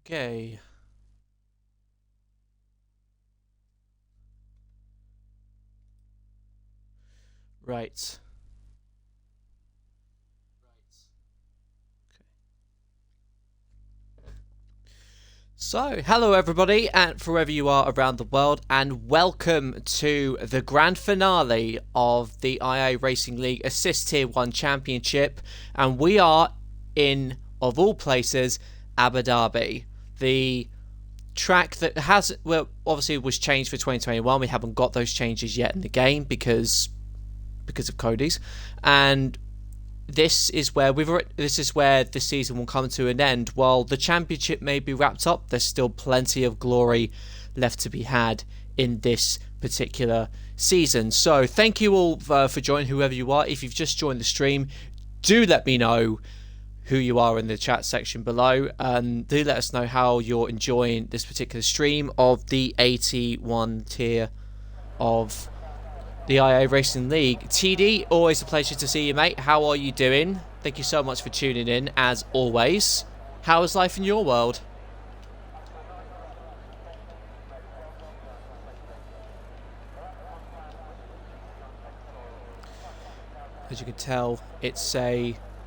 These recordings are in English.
Okay. Right. So, hello everybody, and wherever you are around the world, and welcome to the grand finale of the IA Racing League Assist Tier 1 Championship, and we are in, of all places, Abu Dhabi. The track that has, well, obviously was changed for 2021. We haven't got those changes yet in the game because of Cody's, and this is where the season will come to an end. While the championship may be wrapped up, there's still plenty of glory left to be had in this particular season. So thank you all for joining, whoever you are. If you've just joined the stream, do let me know who you are in the chat section below, and do let us know how you're enjoying this particular stream of the 81 tier of the IA Racing League. TD, always a pleasure to see you, mate. How are you doing? Thank you so much for tuning in, as always. How is life in your world? As you can tell, it's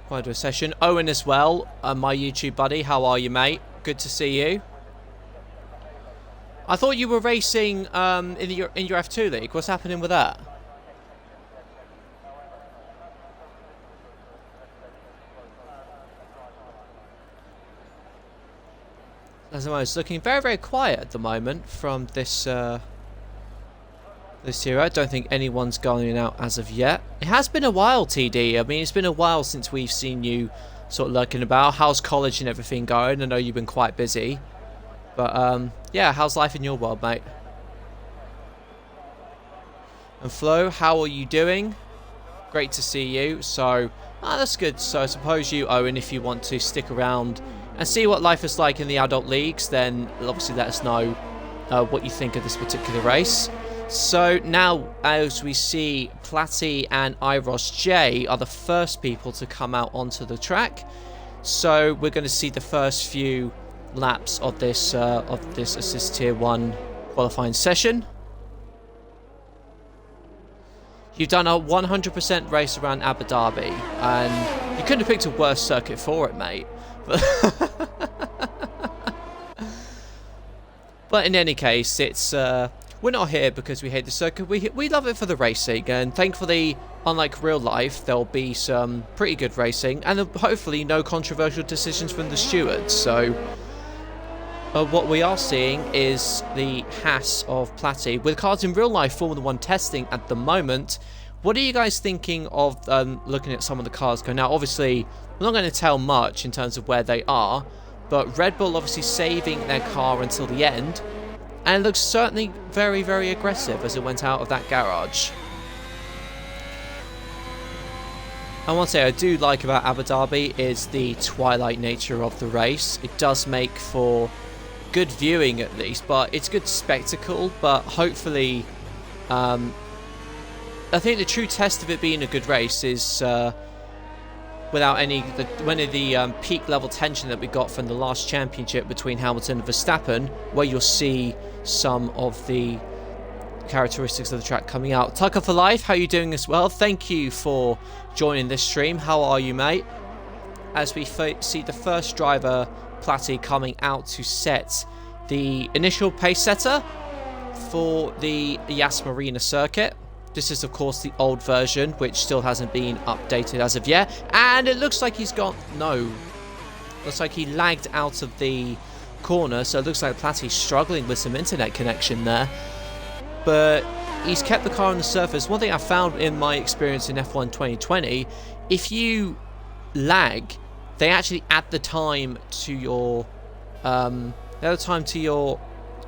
quite a session. Owen as well, my YouTube buddy. How are you, mate? Good to see you. I thought you were racing in your F2 league. What's happening with that? As I was looking very, very quiet at the moment from this this year. I don't think anyone's going out as of yet. It has been a while, TD. I mean, it's been a while since we've seen you sort of lurking about. How's college and everything going? I know you've been quite busy. But, yeah, how's life in your world, mate? And Flo, how are you doing? Great to see you. So, that's good. So I suppose you, Owen, if you want to stick around and see what life is like in the adult leagues, then obviously let us know what you think of this particular race. So now, as we see, Platty and IRossJ are the first people to come out onto the track. So we're going to see the first few laps of this Assist Tier 1 qualifying session. You've done a 100% race around Abu Dhabi, and you couldn't have picked a worse circuit for it, mate. But in any case, it's we're not here because we hate the circuit. We love it for the racing, and thankfully, unlike real life, there'll be some pretty good racing, and hopefully no controversial decisions from the stewards. So what we are seeing is the Haas of Platty with cars in real life Formula 1 testing at the moment. What are you guys thinking of looking at some of the cars go? Now, obviously, I'm not going to tell much in terms of where they are, but Red Bull obviously saving their car until the end, and it looks certainly very, very aggressive as it went out of that garage. And one thing I do like about Abu Dhabi is the twilight nature of the race. It does make for good viewing at least, but it's good spectacle. But hopefully, I think the true test of it being a good race is without any of the peak level tension that we got from the last championship between Hamilton and Verstappen, where you'll see some of the characteristics of the track coming out. Tucker for Life, how are you doing as well? Thank you for joining this stream. How are you, mate? As we see the first driver, Platty, coming out to set the initial pace setter for the Yas Marina circuit. This is, of course, the old version, which still hasn't been updated as of yet. And it looks like looks like he lagged out of the corner, so it looks like Platty's struggling with some internet connection there. But he's kept the car on the surface. One thing I found in my experience in F1 2020, if you lag, they actually add the time to your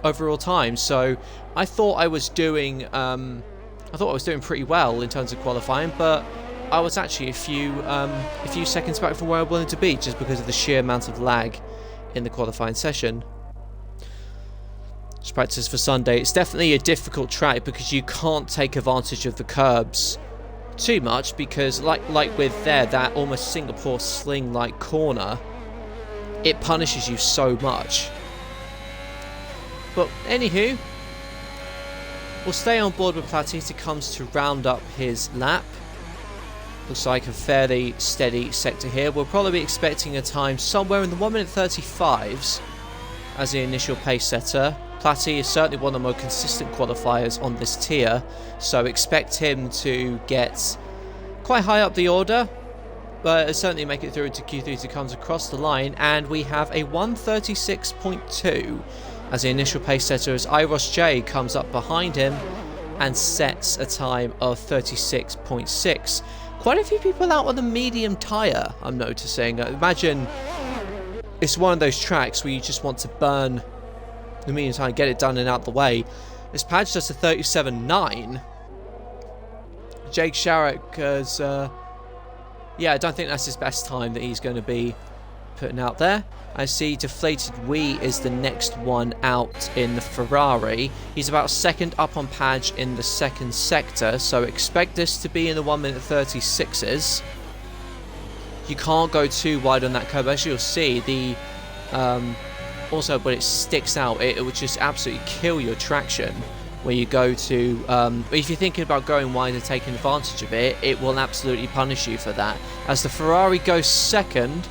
overall time. So I thought I was doing pretty well in terms of qualifying, but I was actually a few seconds back from where I wanted to be, just because of the sheer amount of lag in the qualifying session. Just practice for Sunday. It's definitely a difficult track because you can't take advantage of the curbs too much, because like with that almost Singapore sling-like corner, it punishes you so much. But anywho, we'll stay on board with Platty as he comes to round up his lap. Looks like a fairly steady sector here. We'll probably be expecting a time somewhere in the 1 minute 35s as the initial pace setter. Platty is certainly one of the more consistent qualifiers on this tier, so expect him to get quite high up the order, but certainly make it through into Q3 as he comes across the line. And we have a 1:36.2 as the initial pace setter, as IRossJ comes up behind him and sets a time of 36.6. Quite a few people out on the medium tyre, I'm noticing. Imagine it's one of those tracks where you just want to burn the medium tyre, get it done and out the way. This Padge does a 37.9. Jake Sharrock has, yeah, I don't think that's his best time that he's going to be putting out there. I see DeFlatedWee is the next one out in the Ferrari. He's about second up on Padge in the second sector, so expect this to be in the 1 minute 36s. You can't go too wide on that curve. As you'll see, the also when it sticks out, it will just absolutely kill your traction. Where you go to, if you're thinking about going wide and taking advantage of it, it will absolutely punish you for that. As the Ferrari goes second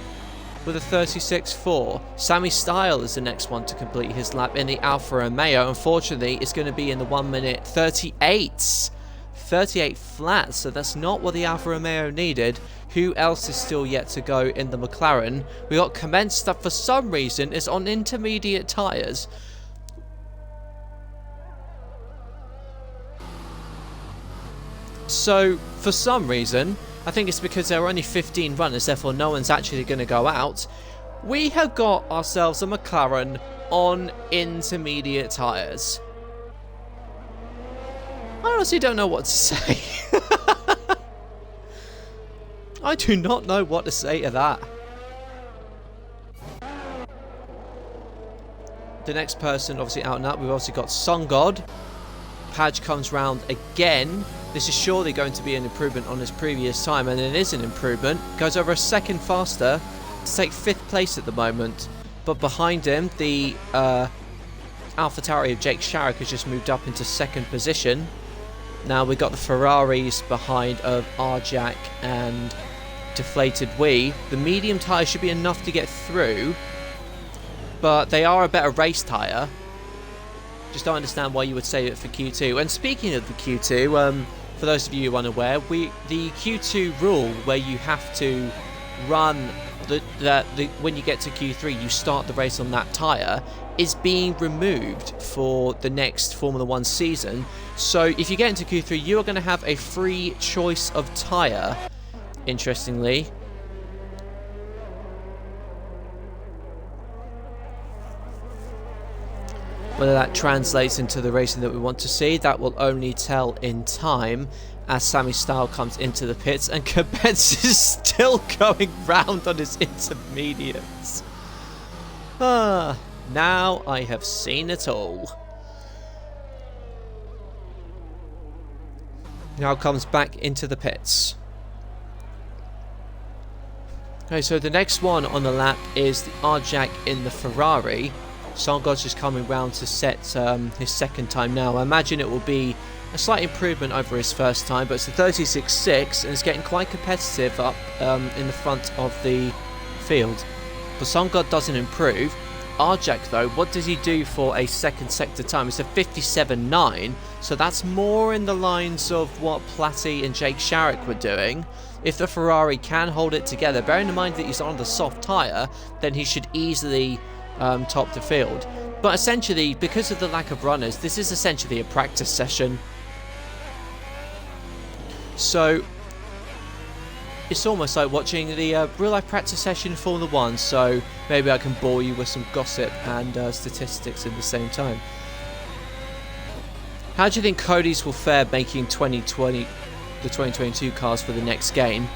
with a 36.4. Sammy Style is the next one to complete his lap in the Alfa Romeo. Unfortunately, it's going to be in the 1 minute 38s. 38 flat, so that's not what the Alfa Romeo needed. Who else is still yet to go in the McLaren? We got Kemence that for some reason is on intermediate tyres. So, for some reason, I think it's because there are only 15 runners, therefore no one's actually going to go out. We have got ourselves a McLaren on intermediate tyres. I honestly don't know what to say. I do not know what to say to that. The next person obviously out and up, we've obviously got Sun God. Padge comes round again. This is surely going to be an improvement on his previous time, and it is an improvement. Goes over a second faster to take 5th place at the moment. But behind him, the AlphaTauri of Jake Sharrock has just moved up into 2nd position. Now we've got the Ferraris behind of RJack and DeFlatedWee. The medium tyre should be enough to get through, but they are a better race tyre. Just don't understand why you would save it for Q2. And speaking of the Q2, for those of you who are unaware, the Q2 rule where you have to run when you get to Q3, you start the race on that tyre, is being removed for the next Formula 1 season. So if you get into Q3, you are going to have a free choice of tyre, interestingly. Whether that translates into the racing that we want to see, that will only tell in time as Sammy Style comes into the pits and Kemence is still going round on his intermediates. Now I have seen it all. Now comes back into the pits. Okay, so the next one on the lap is the RJack in the Ferrari. Songod's just coming round to set his 2nd time now. I imagine it will be a slight improvement over his first time, but it's a 36.6 and it's getting quite competitive up in the front of the field. But Songod doesn't improve. RJack though, what does he do for a 2nd sector time? It's a 57.9, so that's more in the lines of what Platty and Jake Sharrock were doing. If the Ferrari can hold it together, bearing in mind that he's on the soft tyre, then he should easily top the field. But essentially, because of the lack of runners, this is essentially a practice session. So it's almost like watching the real life practice session in Formula 1, so maybe I can bore you with some gossip and statistics at the same time. How do you think Cody's will fare making the 2022 cars for the next game?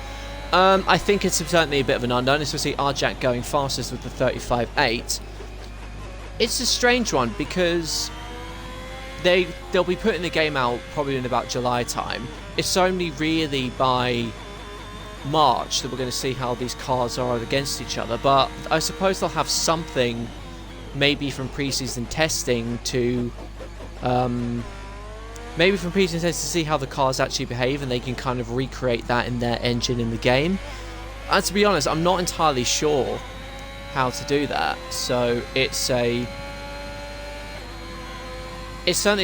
I think it's certainly a bit of an unknown, especially RJack going fastest with the 35.8. It's a strange one because they'll be putting the game out probably in about July time. It's only really by March that we're going to see how these cars are against each other, but I suppose they'll have something maybe from preseason testing to to see how the cars actually behave, and they can kind of recreate that in their engine in the game. And to be honest, I'm not entirely sure how to do that, so it's certainly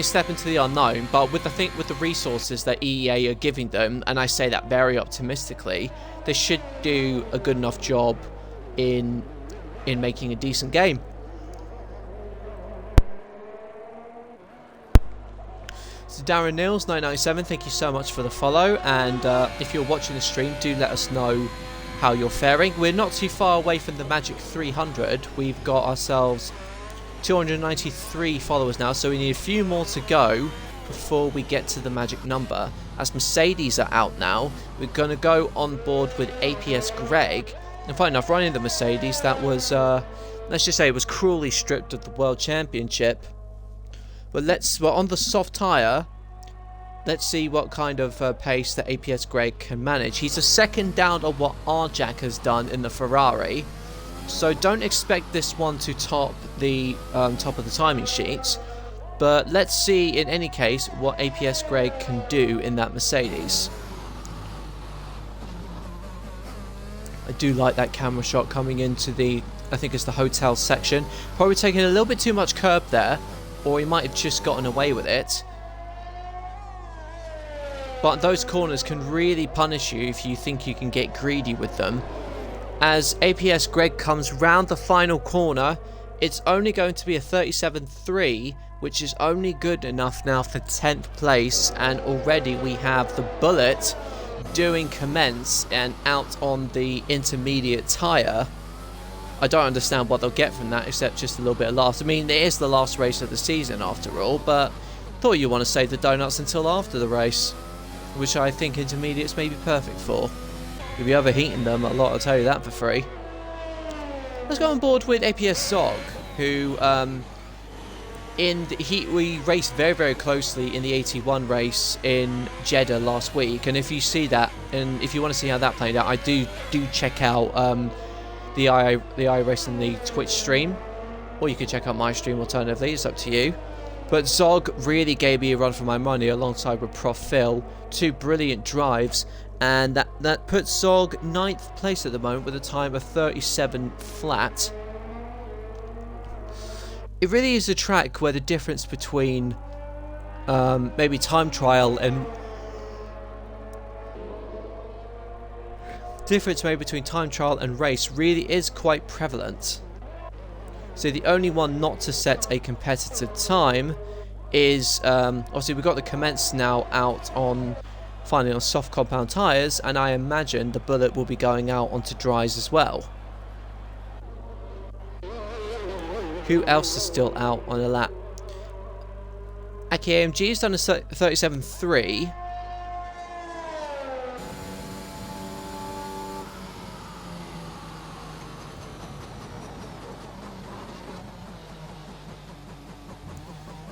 a step into the unknown. But with the resources that EA are giving them, and I say that very optimistically, they should do a good enough job in making a decent game. So Darren Niels 997, thank you so much for the follow, and if you're watching the stream, do let us know how you're faring. We're not too far away from the magic 300. We've got ourselves 293 followers now, so we need a few more to go before we get to the magic number. As Mercedes are out now, we're going to go on board with APS Greg. And funny enough, running the Mercedes, that was, let's just say it was cruelly stripped of the World Championship. But we're on the soft tyre. Let's see what kind of pace that APS Greg can manage. He's a second down on what Arjack has done in the Ferrari. So don't expect this one to top the top of the timing sheets. But let's see, in any case, what APS Greg can do in that Mercedes. I do like that camera shot coming into the, I think it's the hotel section. Probably taking a little bit too much curb there, or he might have just gotten away with it. But those corners can really punish you if you think you can get greedy with them. As APS Greg comes round the final corner, it's only going to be a 37.3, which is only good enough now for 10th place, and already we have the Bullet doing Kemence and out on the intermediate tyre. I don't understand what they'll get from that, except just a little bit of laughs. I mean, it is the last race of the season after all, but thought you want to save the donuts until after the race, which I think intermediates may be perfect for. You'll be overheating them a lot, I'll tell you that for free. Let's go on board with APS Zog, who we raced very, very closely in the 81 race in Jeddah last week, and if you see that, and if you want to see how that played out, I do check out the iRace and the Twitch stream, or you can check out my stream alternatively, it's up to you. But Zog really gave me a run for my money alongside with Prof Phil, two brilliant drives, and that puts Zog 9th place at the moment with a time of 37 flat. It really is a track where the difference between maybe time trial and race really is quite prevalent. So the only one not to set a competitive time is obviously we've got the Kemence now out on finally on soft compound tyres, and I imagine the Bullet will be going out onto dries as well. Who else is still out on a lap? Aki AMG has done a 37.3.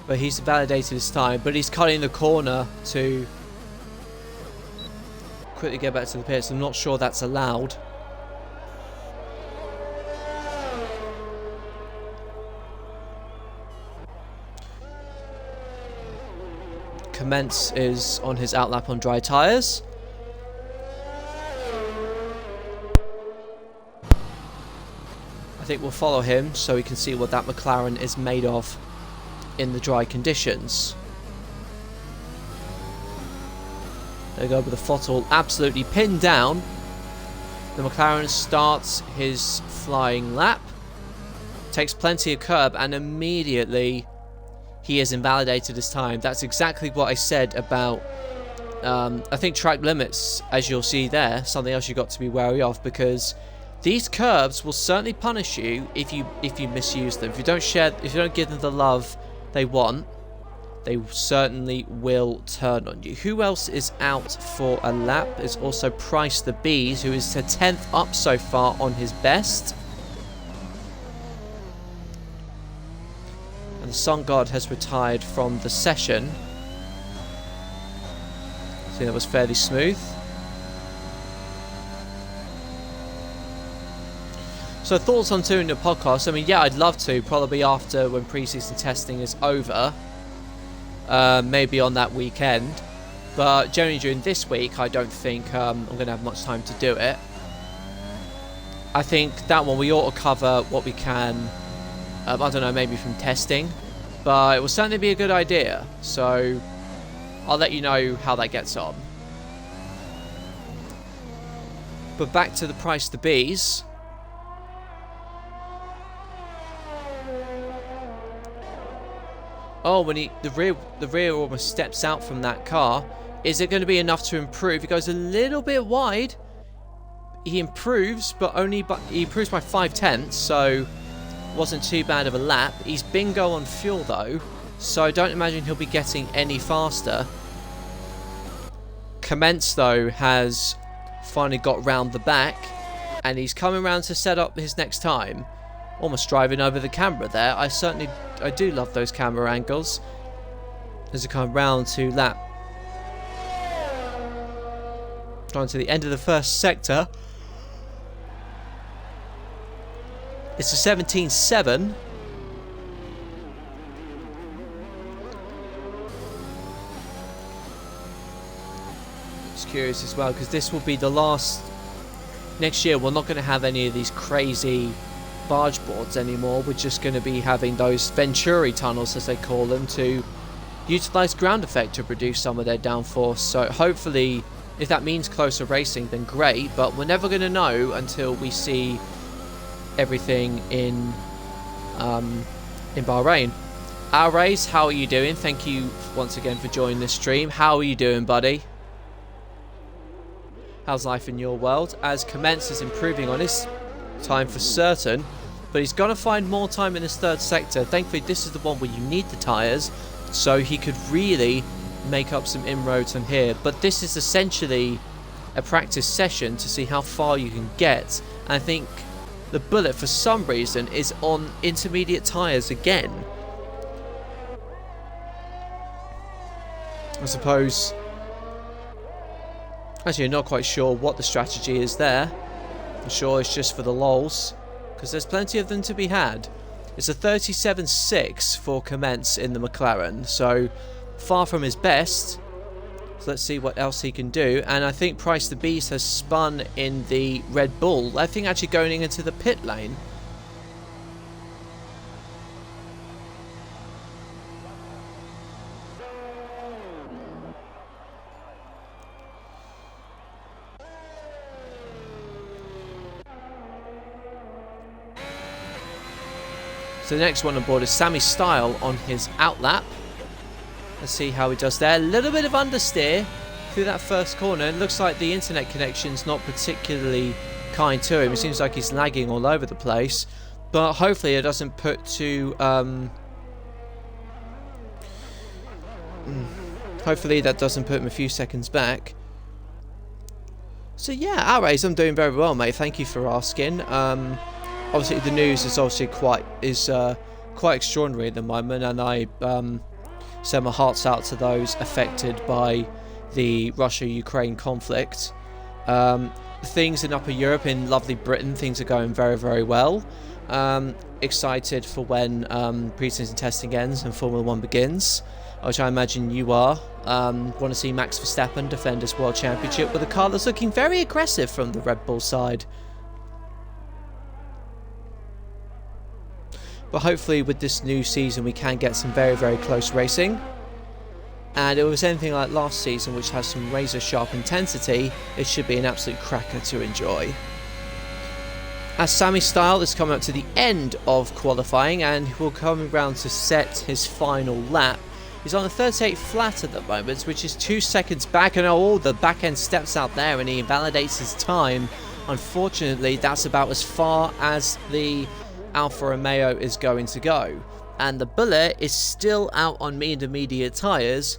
But he's validated his time, but he's cutting the corner to quickly get back to the pits. I'm not sure that's allowed. Kemence is on his outlap on dry tyres. I think we'll follow him so we can see what that McLaren is made of in the dry conditions. There we go with the throttle absolutely pinned down. The McLaren starts his flying lap, takes plenty of curb, and immediately he has invalidated his time. That's exactly what I said about I think track limits, as you'll see there, something else you've got to be wary of, because these curbs will certainly punish you if you misuse them. If you don't give them the love they want, they certainly will turn on you. Who else is out for a lap? Is also Price the Bees, who is to 10th up so far on his best. And the Sun God has retired from the session. So that was fairly smooth. So thoughts on doing the podcast? I mean, yeah, I'd love to. Probably after when pre-season testing is over. Maybe on that weekend. But generally during this week, I don't think I'm going to have much time to do it. I think that one we ought to cover what we can. I don't know, maybe from testing. But it will certainly be a good idea. So I'll let you know how that gets on. But back to the price to bees. Oh, when the rear almost steps out from that car. Is it going to be enough to improve? He goes a little bit wide. He improves, but he improves by 0.5, so wasn't too bad of a lap. He's bingo on fuel though, so I don't imagine he'll be getting any faster. Kemence though has finally got round the back, and he's coming round to set up his next time. Almost driving over the camera there. I do love those camera angles. As it comes round to lap. Trying to the end of the first sector. It's a 17.7. Just curious as well, because this will be the last. Next year, we're not going to have any of these crazy barge boards anymore. We're just going to be having those Venturi tunnels, as they call them, to utilize ground effect to produce some of their downforce. So hopefully, if that means closer racing, then great. But we're never going to know until we see everything in Bahrain. Our race, how are you doing? Thank you once again for joining this stream. How are you doing, buddy? How's life in your world? As Kemence is improving on his time for certain, but he's got to find more time in this third sector. Thankfully, this is the one where you need the tyres, so he could really make up some inroads on here. But this is essentially a practice session to see how far you can get. And I think the bullet, for some reason, is on intermediate tyres again. I suppose. Actually, I'm not quite sure what the strategy is there. I'm sure it's just for the lols, because there's plenty of them to be had. It's a 37.6 for Kemence in the McLaren, so far from his best. So let's see what else he can do. And I think Price the Beast has spun in the Red Bull. I think actually going into the pit lane. So the next one on board is Sammy Style on his outlap. Let's see how he does there. A little bit of understeer through that first corner. It looks like the internet connection's not particularly kind to him. It seems like he's lagging all over the place. But hopefully it doesn't put to... hopefully that doesn't put him a few seconds back. So yeah, our race, I'm doing very well, mate. Thank you for asking. Obviously the news is obviously quite extraordinary at the moment, and I send my hearts out to those affected by the Russia-Ukraine conflict. Things in Upper Europe, in lovely Britain, things are going very, very well. Excited for when pre-season testing ends and Formula 1 begins, which I imagine you are. Want to see Max Verstappen defend his World Championship with a car that's looking very aggressive from the Red Bull side. But hopefully with this new season we can get some very, very close racing. And if it was anything like last season, which has some razor sharp intensity, it should be an absolute cracker to enjoy. As Sammy Style is coming up to the end of qualifying and will come around to set his final lap. He's on the 38 flat at the moment, which is 2 seconds back, and oh, the back end steps out there and he invalidates his time. Unfortunately, that's about as far as the Alfa Romeo is going to go, and the bullet is still out on intermediate tyres.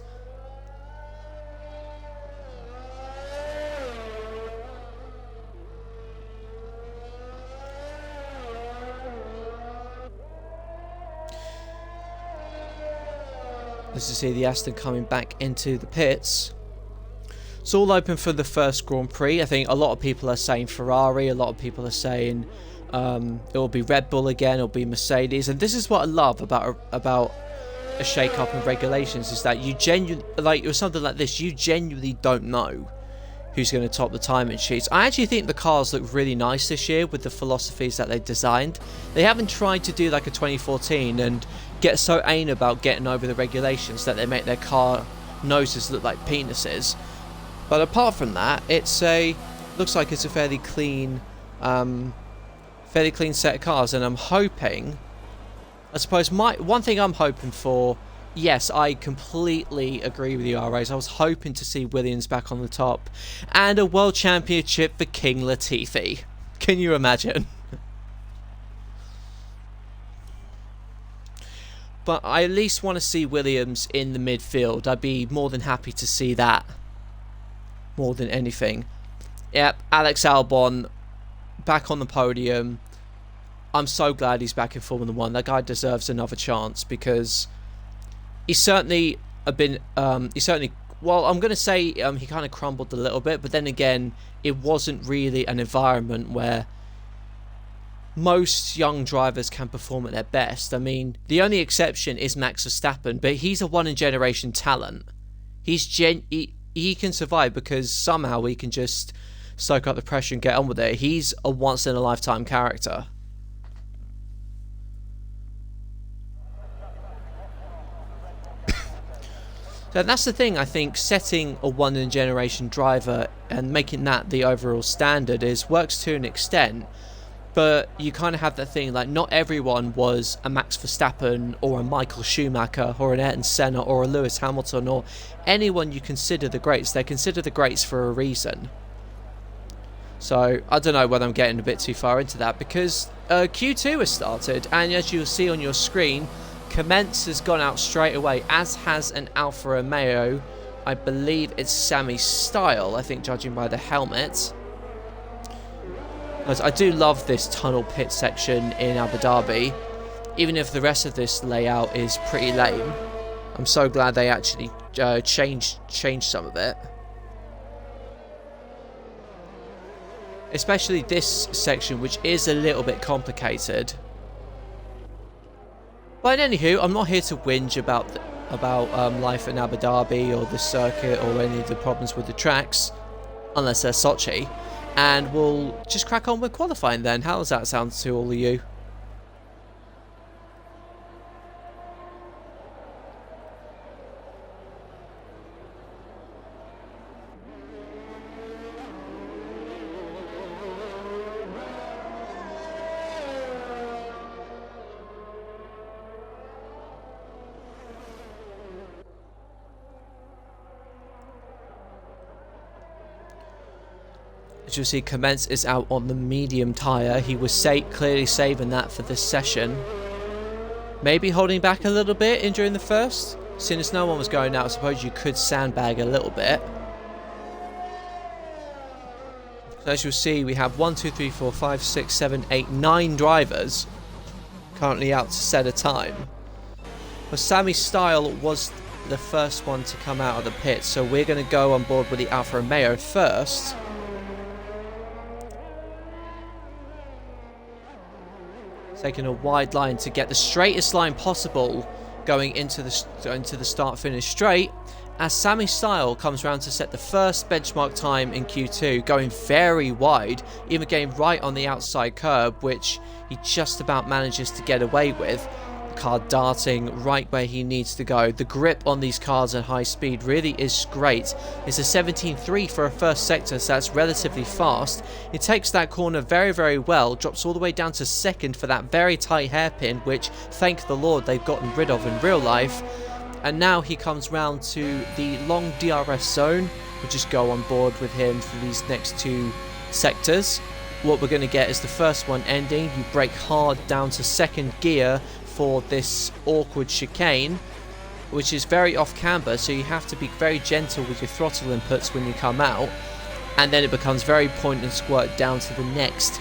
As you see the Aston coming back into the pits. It's all open for the first Grand Prix. I think a lot of people are saying Ferrari, a lot of people are saying It will be Red Bull again, it'll be Mercedes, and this is what I love about a shake-up in regulations, is that you genuinely, like with something like this, you genuinely don't know who's going to top the timing sheets. I actually think the cars look really nice this year with the philosophies that they designed. They haven't tried to do like a 2014 and get so anal about getting over the regulations that they make their car noses look like penises. But apart from that, looks like it's a fairly clean set of cars, and I'm hoping, I suppose one thing I'm hoping for, yes, I completely agree with you, RAs. I was hoping to see Williams back on the top and a world championship for King Latifi. Can you imagine? But I at least want to see Williams in the midfield. I'd be more than happy to see that more than anything. Yep, Alex Albon back on the podium. I'm so glad he's back in Formula 1. That guy deserves another chance, because he's certainly well, I'm going to say he kind of crumbled a little bit, but then again, it wasn't really an environment where most young drivers can perform at their best. I mean, the only exception is Max Verstappen, but he's a one-in-generation talent. He can survive because somehow he can just soak up the pressure and get on with it. He's a once-in-a-lifetime character. So that's the thing, I think, setting a one-in-generation driver and making that the overall standard works to an extent, but you kind of have that thing, like, not everyone was a Max Verstappen or a Michael Schumacher or an Ayrton Senna or a Lewis Hamilton or anyone you consider the greats. They're considered the greats for a reason. So, I don't know whether I'm getting a bit too far into that, because Q2 has started, and as you'll see on your screen, Kemence has gone out straight away, as has an Alfa Romeo. I believe it's Sammy Style, I think, judging by the helmet. As I do love this tunnel pit section in Abu Dhabi, even if the rest of this layout is pretty lame. I'm so glad they actually changed some of it. Especially this section, which is a little bit complicated. But anywho, I'm not here to whinge about life in Abu Dhabi or the circuit or any of the problems with the tracks, unless they're Sochi. And we'll just crack on with qualifying then. How does that sound to all of you? As you'll see, Kemence is out on the medium tyre. He was clearly saving that for this session. Maybe holding back a little bit in during the first. Seeing as no one was going out, I suppose you could sandbag a little bit. So as you'll see, we have 1, 2, 3, 4, 5, 6, 7, 8, 9 drivers currently out to set a time. But Sammy Style was the first one to come out of the pit, so we're going to go on board with the Alfa Romeo first. Taking a wide line to get the straightest line possible going into the start-finish straight, as Sammy Style comes around to set the first benchmark time in Q2, going very wide, even getting right on the outside curb, which he just about manages to get away with. The car darting right where he needs to go. The grip on these cars at high speed really is great. It's a 17.3 for a first sector, so that's relatively fast. It takes that corner very, very well, drops all the way down to second for that very tight hairpin, which, thank the Lord, they've gotten rid of in real life. And now he comes round to the long DRS zone. We'll just go on board with him for these next two sectors. What we're going to get is the first one ending. You brake hard down to second gear for this awkward chicane, which is very off camber, so you have to be very gentle with your throttle inputs when you come out, and then it becomes very point and squirt down to the next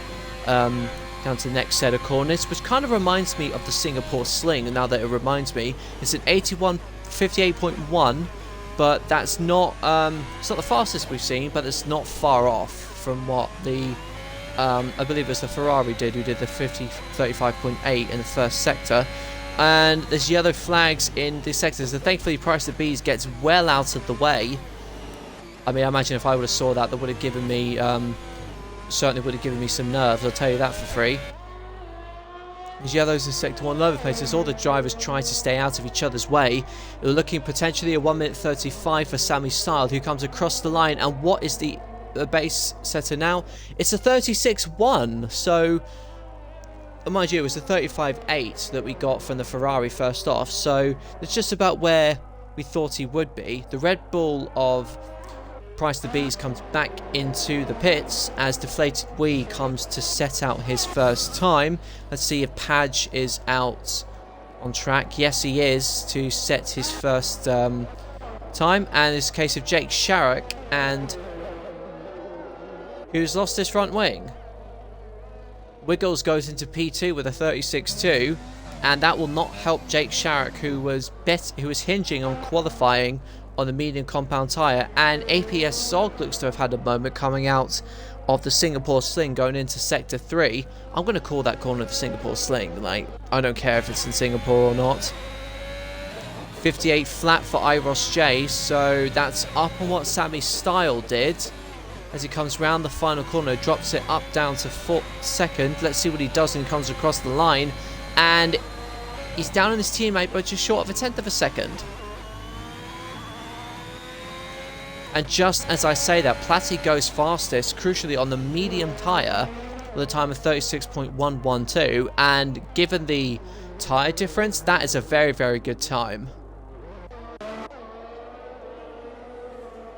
set of corners, which kind of reminds me of the Singapore Sling. Now that it reminds me, it's an 58.1, but that's not it's not the fastest we've seen, but it's not far off from what the I believe it was the Ferrari who did the 35.8 in the first sector. And there's yellow flags in the sectors, so thankfully Price of Bees gets well out of the way. I mean, I imagine if I would have saw that, that would have given me, certainly would have given me some nerves, I'll tell you that for free. There's yellows in sector 1 all over the place as all the drivers try to stay out of each other's way. We're looking potentially a 1:35 for Sammy Style, who comes across the line. And what is the base setter now? It's a 36.1, so... mind you, it was the 35.8 that we got from the Ferrari first off, so it's just about where we thought he would be. The Red Bull of Price the Bees comes back into the pits as DeFlatedWee comes to set out his first time. Let's see if Padge is out on track. Yes, he is, to set his first time. And it's a case of Jake Sharrock, and who's lost his front wing. Wiggles goes into P2 with a 36.2, and that will not help Jake Sharrock, who was hinging on qualifying on the medium compound tyre. And APS Zog looks to have had a moment coming out of the Singapore Sling going into sector 3. I'm going to call that corner the Singapore Sling. Like, I don't care if it's in Singapore or not. 58 flat for IRossJ, so that's up on what Sammy Style did. As he comes round the final corner, drops it up down to 4th second. Let's see what he does when he comes across the line. And he's down on his teammate, but just short of a 1/10 of a second. And just as I say that, Platty goes fastest, crucially on the medium tyre, with a time of 36.112. And given the tyre difference, that is a very, very good time.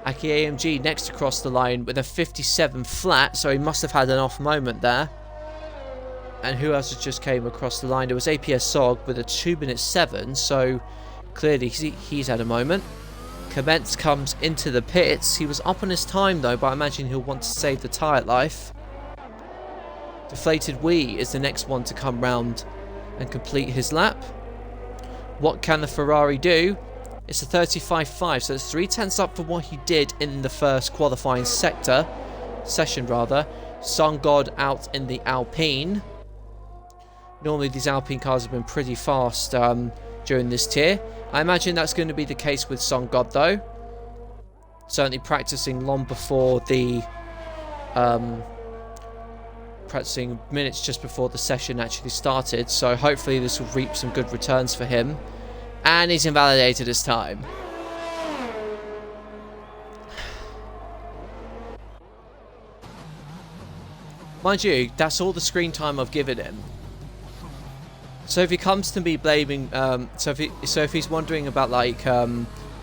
Aki AMG next across the line with a 57 flat, so he must have had an off moment there. And who else just came across the line? It was APS Zog with a 2:07, so clearly he's had a moment. Kemence comes into the pits. He was up on his time though, but I imagine he'll want to save the tyre life. DeFlatedWee is the next one to come round and complete his lap. What can the Ferrari do? It's a 35.5, so it's 3/10 up for what he did in the first qualifying session. Sun God out in the Alpine. Normally these Alpine cars have been pretty fast during this tier. I imagine that's going to be the case with Sun God though. Certainly practicing long before the... practicing minutes just before the session actually started, so hopefully this will reap some good returns for him. And he's invalidated his time. Mind you, that's all the screen time I've given him. So if he comes to me blaming, so if he's wondering about like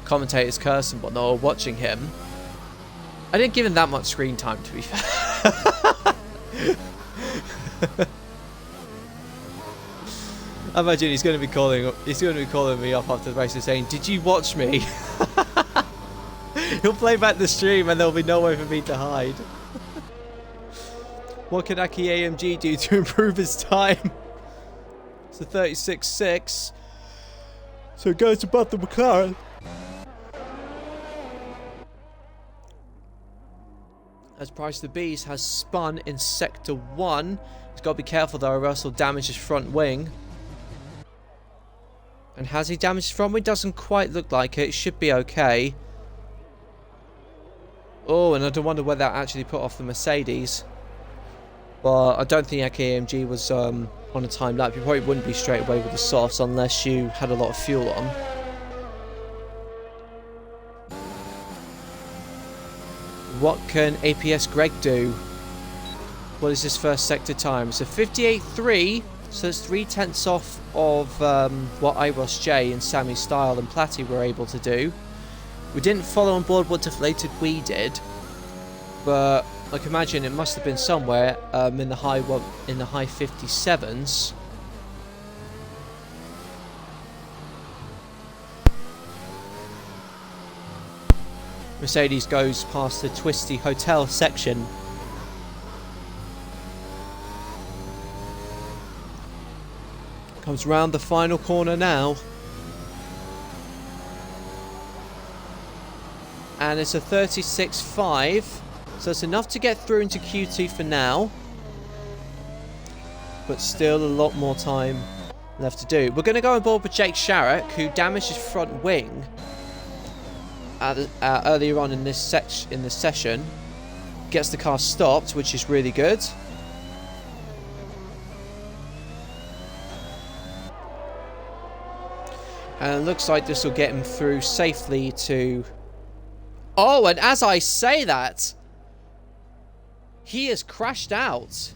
commentators curse and whatnot, or watching him, I didn't give him that much screen time, to be fair. I imagine he's going to be calling me up after the race and saying, "Did you watch me?" He'll play back the stream and there'll be nowhere for me to hide. What can Aki AMG do to improve his time? It's a 36.6. So it goes above the McLaren. As Price the Bees has spun in sector 1. He's got to be careful though, or else he'll damage his front wing. And has he damaged his front wing? Doesn't quite look like it. It should be okay. Oh, and I don't wonder whether that actually put off the Mercedes. But I don't think Aki AMG was on a time lap. You probably wouldn't be straight away with the softs unless you had a lot of fuel on. What can APS Greg do? What is his first sector time? It's a 58.3, so it's 3/10 off of what IRossJ and Sammy Style and Platty were able to do. We didn't follow on board what DeFlatedWee did, but I can imagine it must have been somewhere in the high 57s. Mercedes goes past the twisty hotel section. Comes round the final corner now. And it's a 36.5. So it's enough to get through into Q2 for now. but still a lot more time left to do. We're going to go on board with Jake Sharrock, who damaged his front wing earlier on in this session. Gets the car stopped, which is really good. And it looks like this will get him through safely to... Oh, and as I say that, he has crashed out.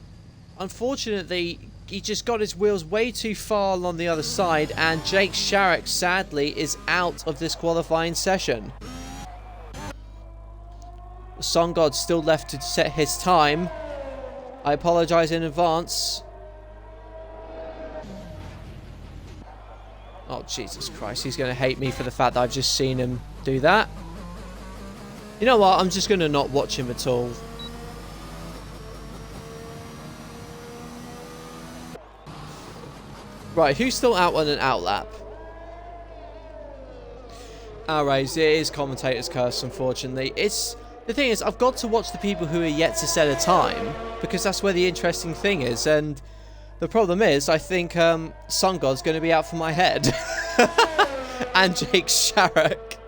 Unfortunately, he just got his wheels way too far on the other side, and Jake Sharrock, sadly, is out of this qualifying session. Sun God's still left to set his time. I apologise in advance. Oh, Jesus Christ. He's going to hate me for the fact that I've just seen him do that. You know what? I'm just going to not watch him at all. Right, who's still out on an outlap? Alright, it is commentator's curse, unfortunately. The thing is, I've got to watch the people who are yet to set a time, because that's where the interesting thing is, and the problem is, I think Sun God's going to be out for my head. And Jake Sharrock.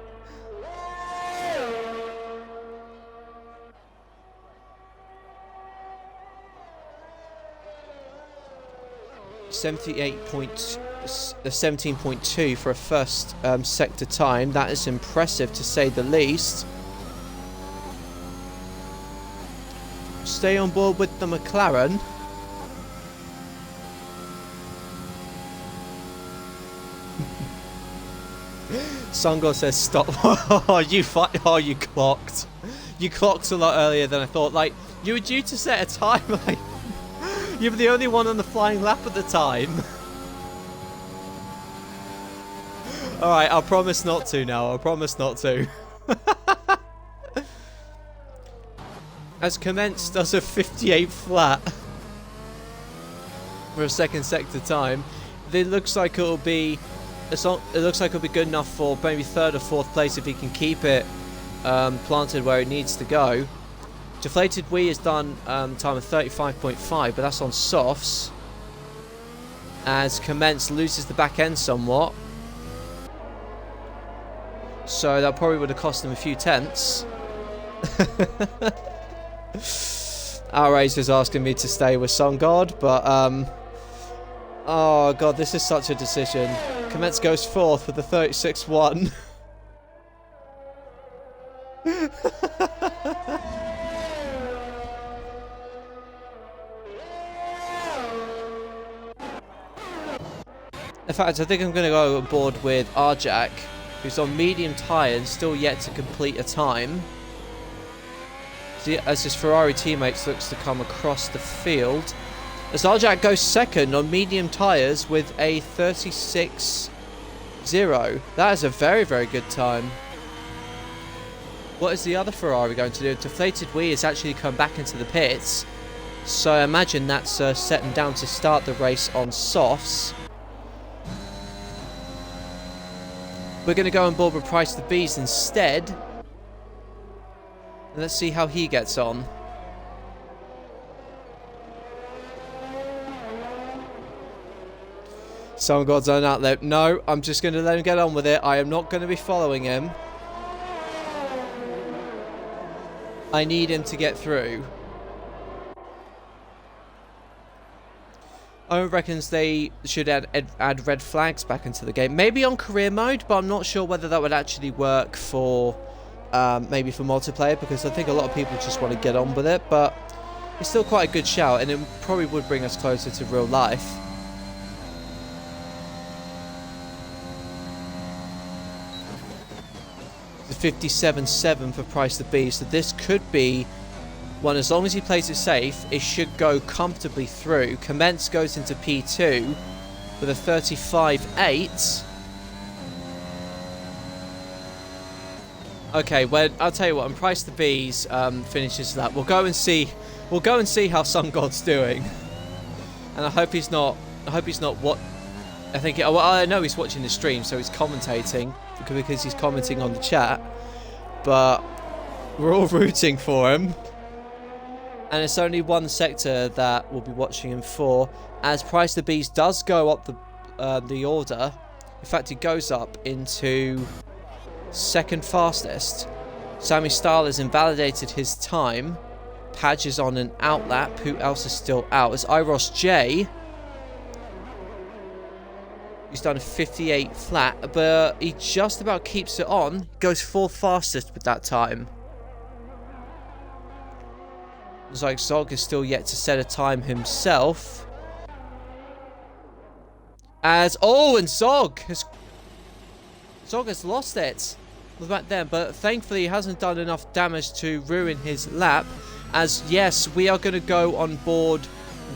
$17.2 for a first sector time. That is impressive, to say the least. Stay on board with the McLaren. Sun God says stop. Oh, you clocked. You clocked a lot earlier than I thought. Like, you were due to set a time. Like, you were the only one on the flying lap at the time. Alright, I'll promise not to now. I'll promise not to. As Kemence does a 58 flat for a second sector time, it looks like it'll be good enough for maybe third or fourth place if he can keep it planted where it needs to go. DeFlatedWee has done time of 35.5, but that's on softs. As Kemence loses the back end somewhat, so that probably would have cost him a few tenths. Outrage is asking me to stay with Sun God, but oh god, this is such a decision. Kemence goes fourth with the 36-1. In fact, I think I'm going to go aboard with Arjack, who's on medium tyres, still yet to complete a time. As his Ferrari teammates looks to come across the field. As Arjack goes second on medium tyres with a 36.0. That is a very, very good time. What is the other Ferrari going to do? DeFlatedWee has actually come back into the pits. So I imagine that's setting down to start the race on softs. We're going to go on board with Price the Bees instead. And let's see how he gets on. Sun God's own outlet. No, I'm just going to let him get on with it. I am not going to be following him. I need him to get through. Owen reckons they should add red flags back into the game. Maybe on career mode, but I'm not sure whether that would actually work for maybe for multiplayer, because I think a lot of people just want to get on with it. But it's still quite a good shout, and it probably would bring us closer to real life. The 57.7 for Price the Bee, so this could be one, as long as he plays it safe, it should go comfortably through. Kemence goes into P2 with a 35.8. Okay, well, I'll tell you what, and Price the Bees finishes that. We'll go and see how Sun God's doing. And I hope he's not what I think. Well, I know he's watching the stream, so he's commentating because he's commenting on the chat. But we're all rooting for him. And it's only one sector that we'll be watching him for, as Price the Beast does go up the order. In fact, it goes up into second fastest. Sammy Style has invalidated his time. Padge is on an out lap. Who else is still out? It's IRossJ. He's done a 58 flat, but he just about keeps it on. Goes fourth fastest with that time. Looks like Zog is still yet to set a time himself. And Zog has lost it back then, but thankfully he hasn't done enough damage to ruin his lap. As yes, we are going to go on board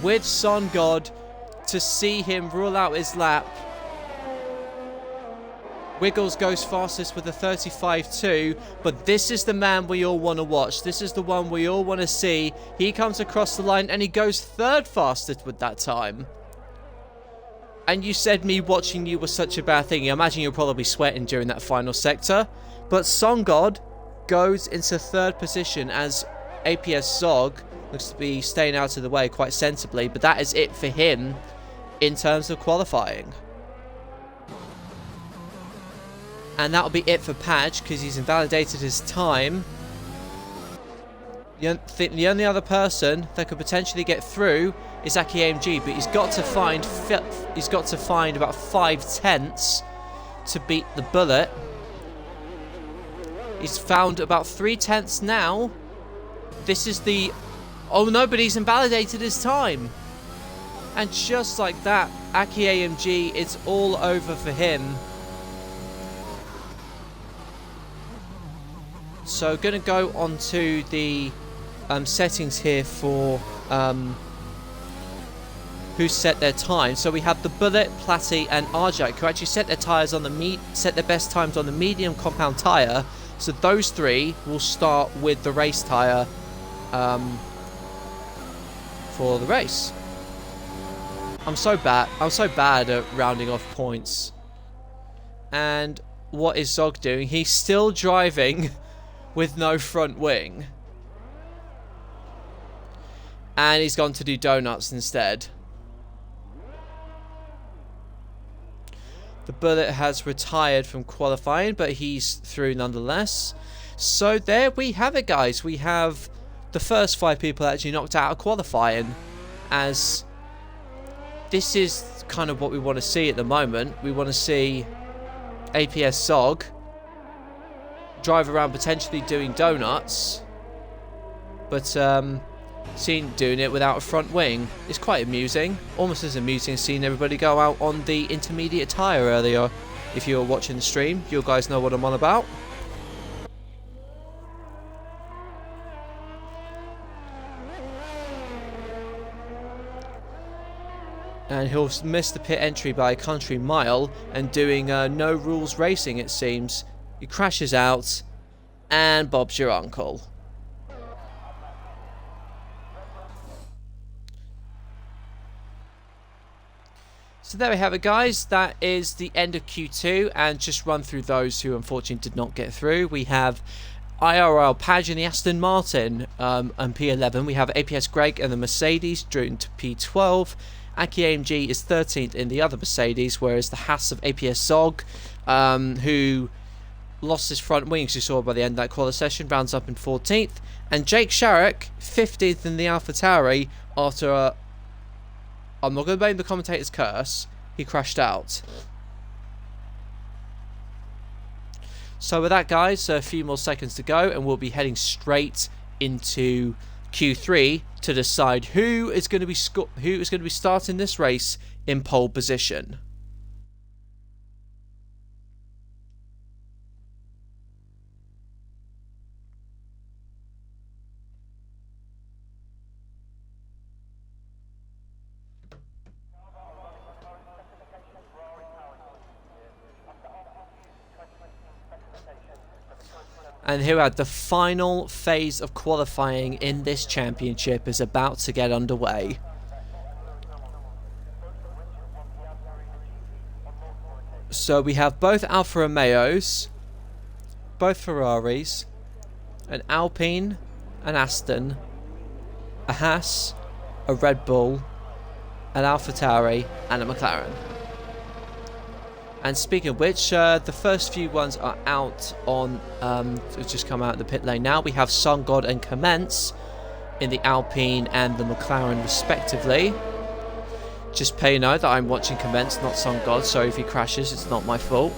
with Sun God to see him rule out his lap. Wiggles goes fastest with a 35.2, but this is the man we all want to watch. This is the one we all want to see. He comes across the line and he goes third fastest with that time. And you said me watching you was such a bad thing. I imagine you're probably sweating during that final sector. But Sun God goes into third position as APS Zog looks to be staying out of the way quite sensibly. But that is it for him in terms of qualifying. And that'll be it for Padge because he's invalidated his time. The only other person that could potentially get through is IIRL, but he's got to find about 5/10 to beat the bullet. He's found about 3/10 now. This is the... Oh no, but he's invalidated his time. And just like that, IIRL, it's all over for him. So going to go on to the settings here for who set their time. So we have the Bullet, Platty and Arjak who actually set their tires on set their best times on the medium compound tire. So those three will start with the race tire for the race. I'm so bad at rounding off points. And what is Zog doing? He's still driving with no front wing. And he's gone to do donuts instead. The Bullet has retired from qualifying, but he's through nonetheless. So there we have it, guys. We have the first 5 people actually knocked out of qualifying, as this is kind of what we want to see at the moment. We want to see APS Zog drive around potentially doing donuts, but seeing doing it without a front wing is quite amusing. Almost as amusing as seeing everybody go out on the intermediate tyre earlier. If you were watching the stream, you guys know what I'm on about. And he'll miss the pit entry by a country mile and doing no rules racing, it seems. He crashes out, and Bob's your uncle. So there we have it, guys. That is the end of Q2, and just run through those who unfortunately did not get through. We have IIRL Padge in the Aston Martin and P11. We have APS Greg and the Mercedes driven to P12. IIRL is 13th in the other Mercedes, whereas the Haas of APS Zog, who lost his front wing, as you saw by the end of that quali session, rounds up in 14th. And Jake Sharrock, 15th in the AlphaTauri, after I'm not going to blame the commentator's curse, he crashed out. So with that, guys, a few more seconds to go, and we'll be heading straight into Q3 to decide who is going to be starting this race in pole position. And here at the final phase of qualifying in this championship is about to get underway. So we have both Alfa Romeos, both Ferraris, an Alpine, an Aston, a Haas, a Red Bull, an AlphaTauri, and a McLaren. And speaking of which, the first few ones are out on, just come out of the pit lane now. We have Sun God and Kemence in the Alpine and the McLaren respectively. Just pay you know that I'm watching Kemence, not Sun God, so if he crashes, it's not my fault.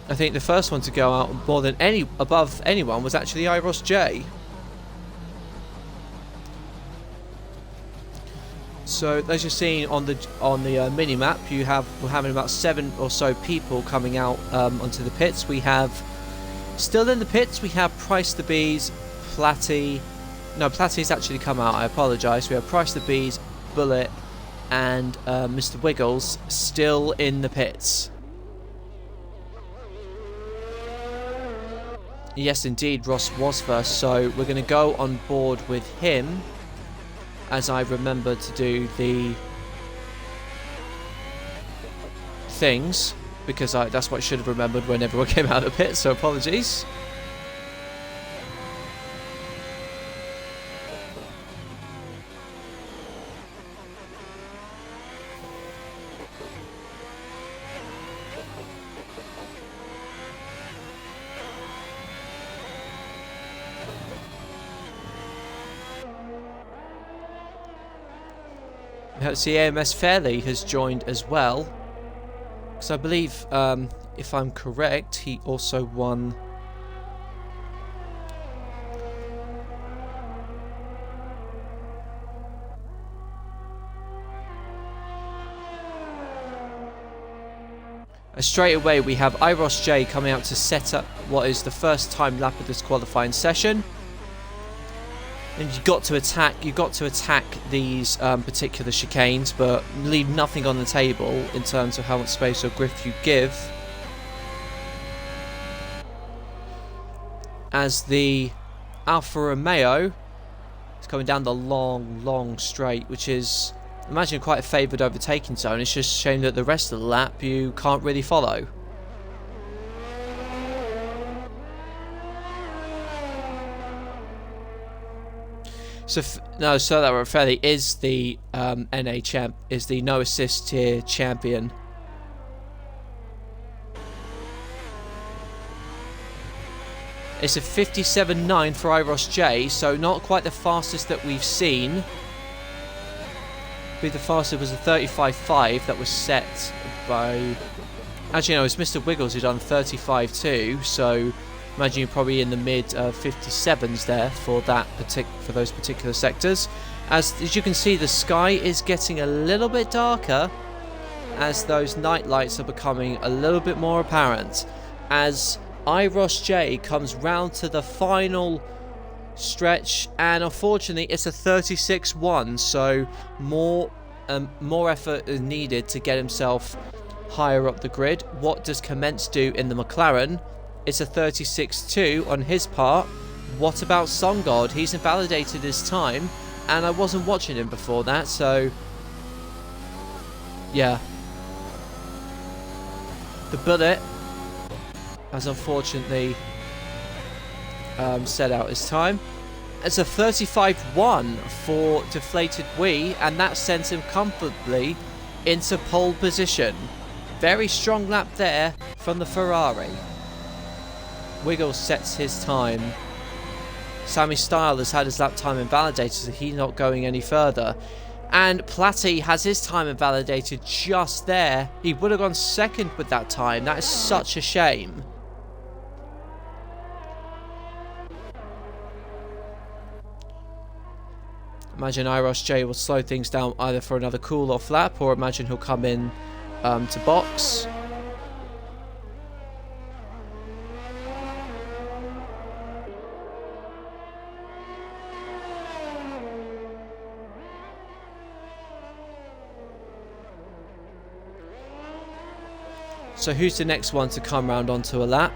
I think the first one to go out more than above anyone was actually IRossJ. So as you're seeing on the mini map, we're having about 7 or so people coming out onto the pits. We have still in the pits. We have Price the Bees, Platty. No, Platty's actually come out. I apologise. We have Price the Bees, Bullet, and Mr. Wiggles still in the pits. Yes, indeed, Ross was first. So we're going to go on board with him, as I remember to do the things, because that's what I should have remembered when everyone came out of the pit, so apologies. See, AMS Fairley has joined as well, because I believe, if I'm correct, he also won straight away. We have IRossJ coming out to set up what is the first time lap of this qualifying session. And you've got to attack these particular chicanes, but leave nothing on the table in terms of how much space or grip you give. As the Alfa Romeo is coming down the long straight, which is, imagine, quite a favoured overtaking zone. It's just a shame that the rest of the lap you can't really follow. So that we're fairly is the NA champ, is the no assist tier champion. It's a 57.9 for IRossJ, so not quite the fastest that we've seen. I believe the fastest was a 35.5 that was set by. Actually, no, it's Mr. Wiggles who done 35.2. So imagine you're probably in the mid 57s there for those particular sectors. As you can see, the sky is getting a little bit darker as those night lights are becoming a little bit more apparent. As IRossJ comes round to the final stretch, and unfortunately it's a 36.1, so more effort is needed to get himself higher up the grid. What does Kemence do in the McLaren? It's a 36.2 on his part. What about Sun God? He's invalidated his time, and I wasn't watching him before that, so yeah. The Bullet has unfortunately set out his time. It's a 35.1 for DeFlatedWee, and that sends him comfortably into pole position. Very strong lap there from the Ferrari. Wiggles sets his time. Sammy Style has had his lap time invalidated, so he's not going any further. And Platty has his time invalidated just there. He would have gone second with that time. That is such a shame. Imagine IRossJ will slow things down either for another cool-off lap, or imagine he'll come in to box. So who's the next one to come round onto a lap?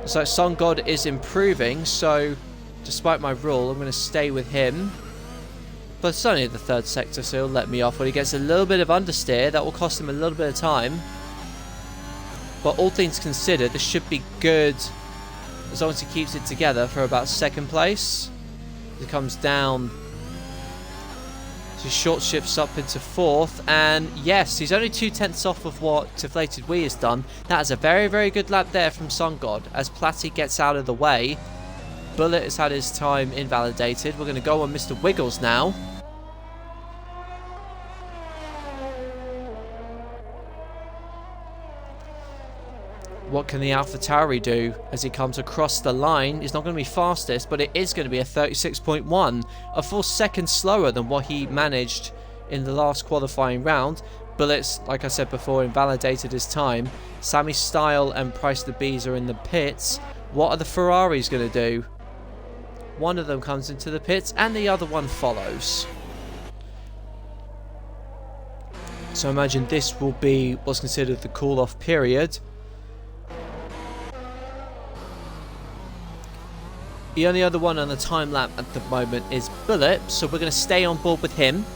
So Sun God is improving, so despite my rule, I'm going to stay with him. But it's only the third sector, so he'll let me off when he gets a little bit of understeer. That will cost him a little bit of time. But all things considered, this should be good as long as he keeps it together for about second place. He comes down. So he short shifts up into fourth. And yes, he's only 2/10 off of what DeFlatedWee has done. That is a very, very good lap there from Sun God. As Platty gets out of the way, Bullet has had his time invalidated. We're going to go on Mr. Wiggles now. What can the AlphaTauri do as he comes across the line? He's not going to be fastest, but it is going to be a 36.1. A full second slower than what he managed in the last qualifying round. Bullets, like I said before, invalidated his time. Sammy Style and Price the Bees are in the pits. What are the Ferraris going to do? One of them comes into the pits and the other one follows. So imagine this will be what's considered the cool-off period. The only other one on the time lap at the moment is Bullet, so we're going to stay on board with him.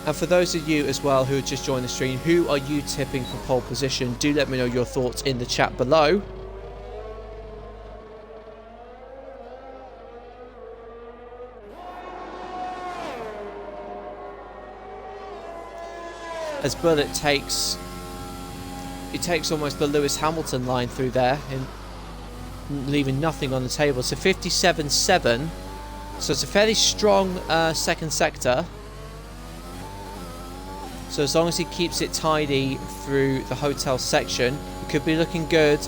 And for those of you as well who have just joined the stream, who are you tipping for pole position? Do let me know your thoughts in the chat below. As Bullet takes almost the Lewis Hamilton line through there, leaving nothing on the table. So 57.7. So it's a fairly strong second sector. So as long as he keeps it tidy through the hotel section, it could be looking good.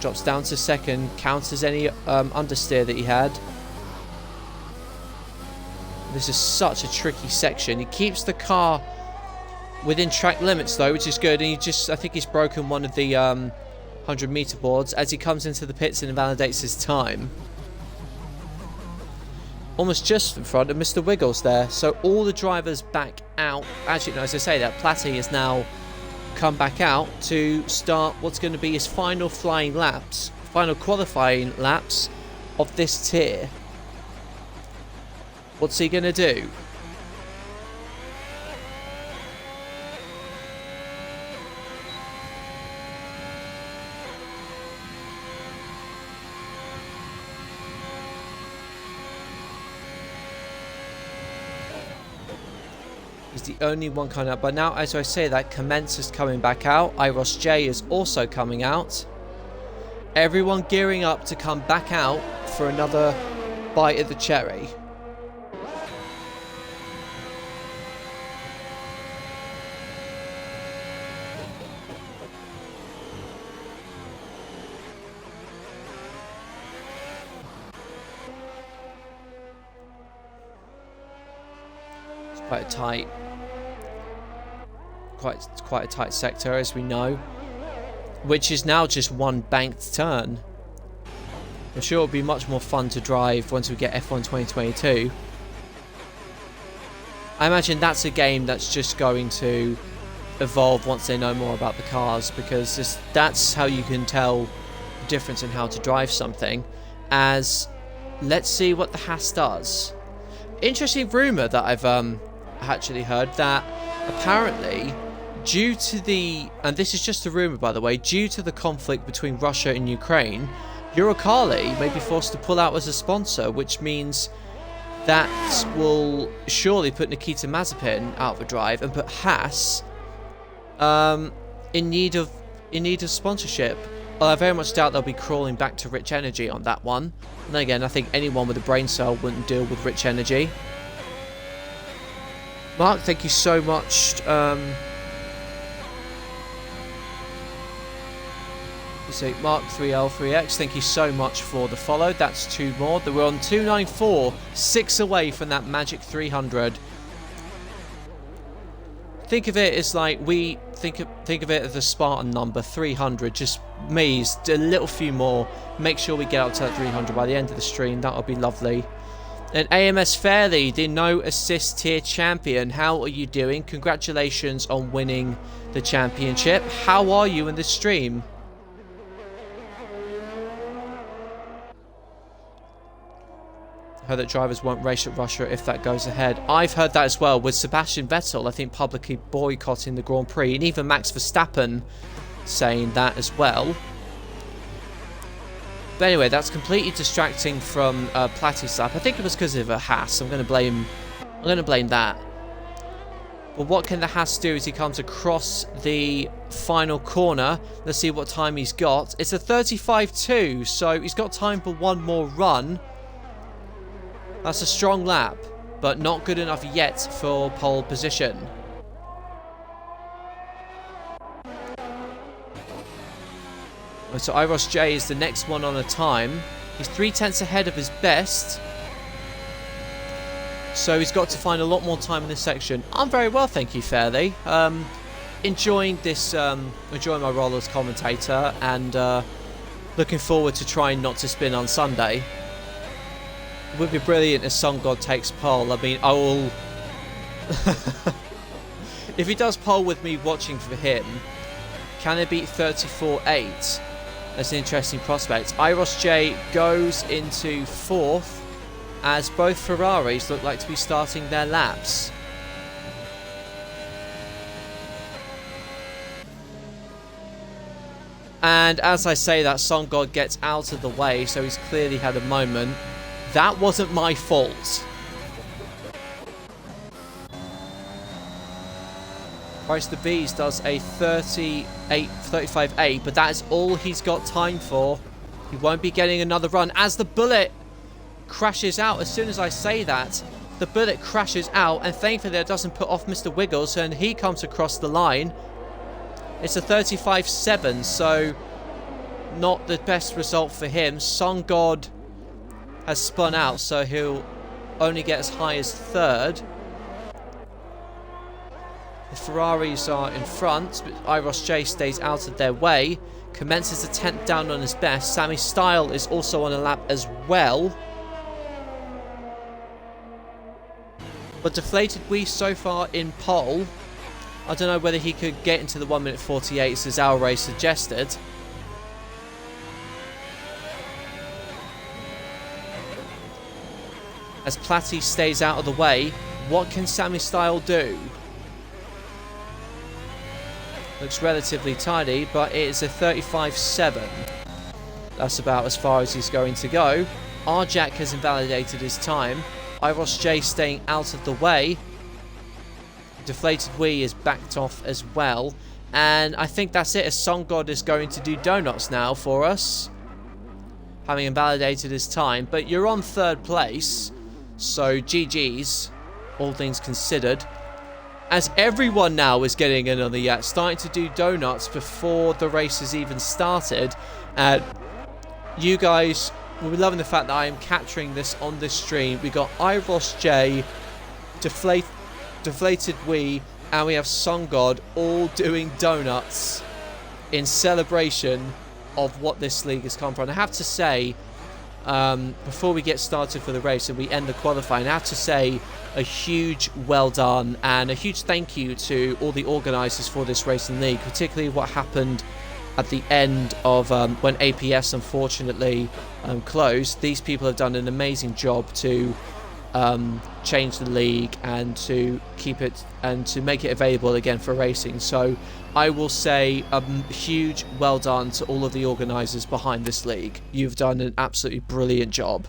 Drops down to second, counters any understeer that he had. This is such a tricky section. He keeps the car within track limits though, which is good. And I think he's broken one of the 100-meter boards as he comes into the pits and invalidates his time. Almost just in front of Mr. Wiggles there. So all the drivers back out. Actually, no, as I say that, Platty has now come back out to start what's going to be his final flying laps, final qualifying laps of this tier. What's he going to do? He's the only one coming out. But now, as I say that, Kemence is coming back out. IRossJ is also coming out. Everyone gearing up to come back out for another bite of the cherry. Quite a tight sector, as we know, which is now just one banked turn. I'm sure it'll be much more fun to drive once we get F1 2022. I imagine that's a game that's just going to evolve once they know more about the cars, because that's how you can tell the difference in how to drive something. As let's see what the Haas does. Interesting rumour that I've actually heard, that apparently due to the, and this is just a rumour by the way, due to the conflict between Russia and Ukraine, IIRL may be forced to pull out as a sponsor, which means that will surely put Nikita Mazepin out of a drive and put Haas in need of sponsorship. I very much doubt they'll be crawling back to Rich Energy on that one. And then again, I think anyone with a brain cell wouldn't deal with Rich Energy. Mark, thank you so much. You say Mark 3L3X, thank you so much for the follow. That's 2 more. We're on 294, 6 away from that magic 300. Think of it as like we think of it as a Spartan number 300. Just me's a little few more. Make sure we get up to that 300 by the end of the stream. That would be lovely. And AMS Fairley, the no assist tier champion. How are you doing? Congratulations on winning the championship. How are you in this stream? Heard that drivers won't race at Russia if that goes ahead. I've heard that as well, with Sebastian Vettel, I think, publicly boycotting the Grand Prix, and even Max Verstappen saying that as well. But anyway, that's completely distracting from Platty's lap. I think it was because of a Haas. I'm going to blame that. But what can the Haas do as he comes across the final corner? Let's see what time he's got. It's a 35.2, so he's got time for one more run. That's a strong lap, but not good enough yet for pole position. So IRossJ is the next one on a time. He's 3/10 ahead of his best. So he's got to find a lot more time in this section. I'm very well, thank you, fairly. Enjoying this, enjoying my role as commentator, and looking forward to trying not to spin on Sunday. It would be brilliant if Sun God takes pole. I mean, I will... If he does pole with me watching for him, can it beat 34.8? That's an interesting prospect. IRossJ goes into 4th, as both Ferraris look like to be starting their laps. And as I say that, Sun God gets out of the way, so he's clearly had a moment. That wasn't my fault. Price the Bees does a 35.8, but that is all he's got time for. He won't be getting another run as the bullet crashes out. As soon as I say that, the bullet crashes out, and thankfully that doesn't put off Mr. Wiggles, and he comes across the line. It's a 35.7, so not the best result for him. Sun God has spun out, so he'll only get as high as 3rd. The Ferraris are in front, but IRossJ stays out of their way. Kemence is a 10th down on his best. Sammy Style is also on a lap as well. But DeFlatedWee so far in pole. I don't know whether he could get into the 1 minute 48 as our race suggested. As Platty stays out of the way, what can Sammy Style do? Looks relatively tidy, but it is a 35.7. That's about as far as he's going to go. RJack has invalidated his time. IRossJ staying out of the way. DeFlatedWee is backed off as well. And I think that's it, as Sun God is going to do donuts now for us, having invalidated his time. But you're on 3rd place, so GG's, all things considered. As everyone now is getting in on the yacht, starting to do donuts before the race has even started. You guys will be loving the fact that I am capturing this on this stream. We got IRossJ, DeFlatedWee, and we have Sun God all doing donuts in celebration of what this league has come from. I have to say, before we get started for the race and we end the qualifying, I have to say a huge well done and a huge thank you to all the organisers for this racing league, particularly what happened at the end of when APS unfortunately closed. These people have done an amazing job to change the league and to keep it and to make it available again for racing. So I will say a huge well done to all of the organisers behind this league. You've done an absolutely brilliant job.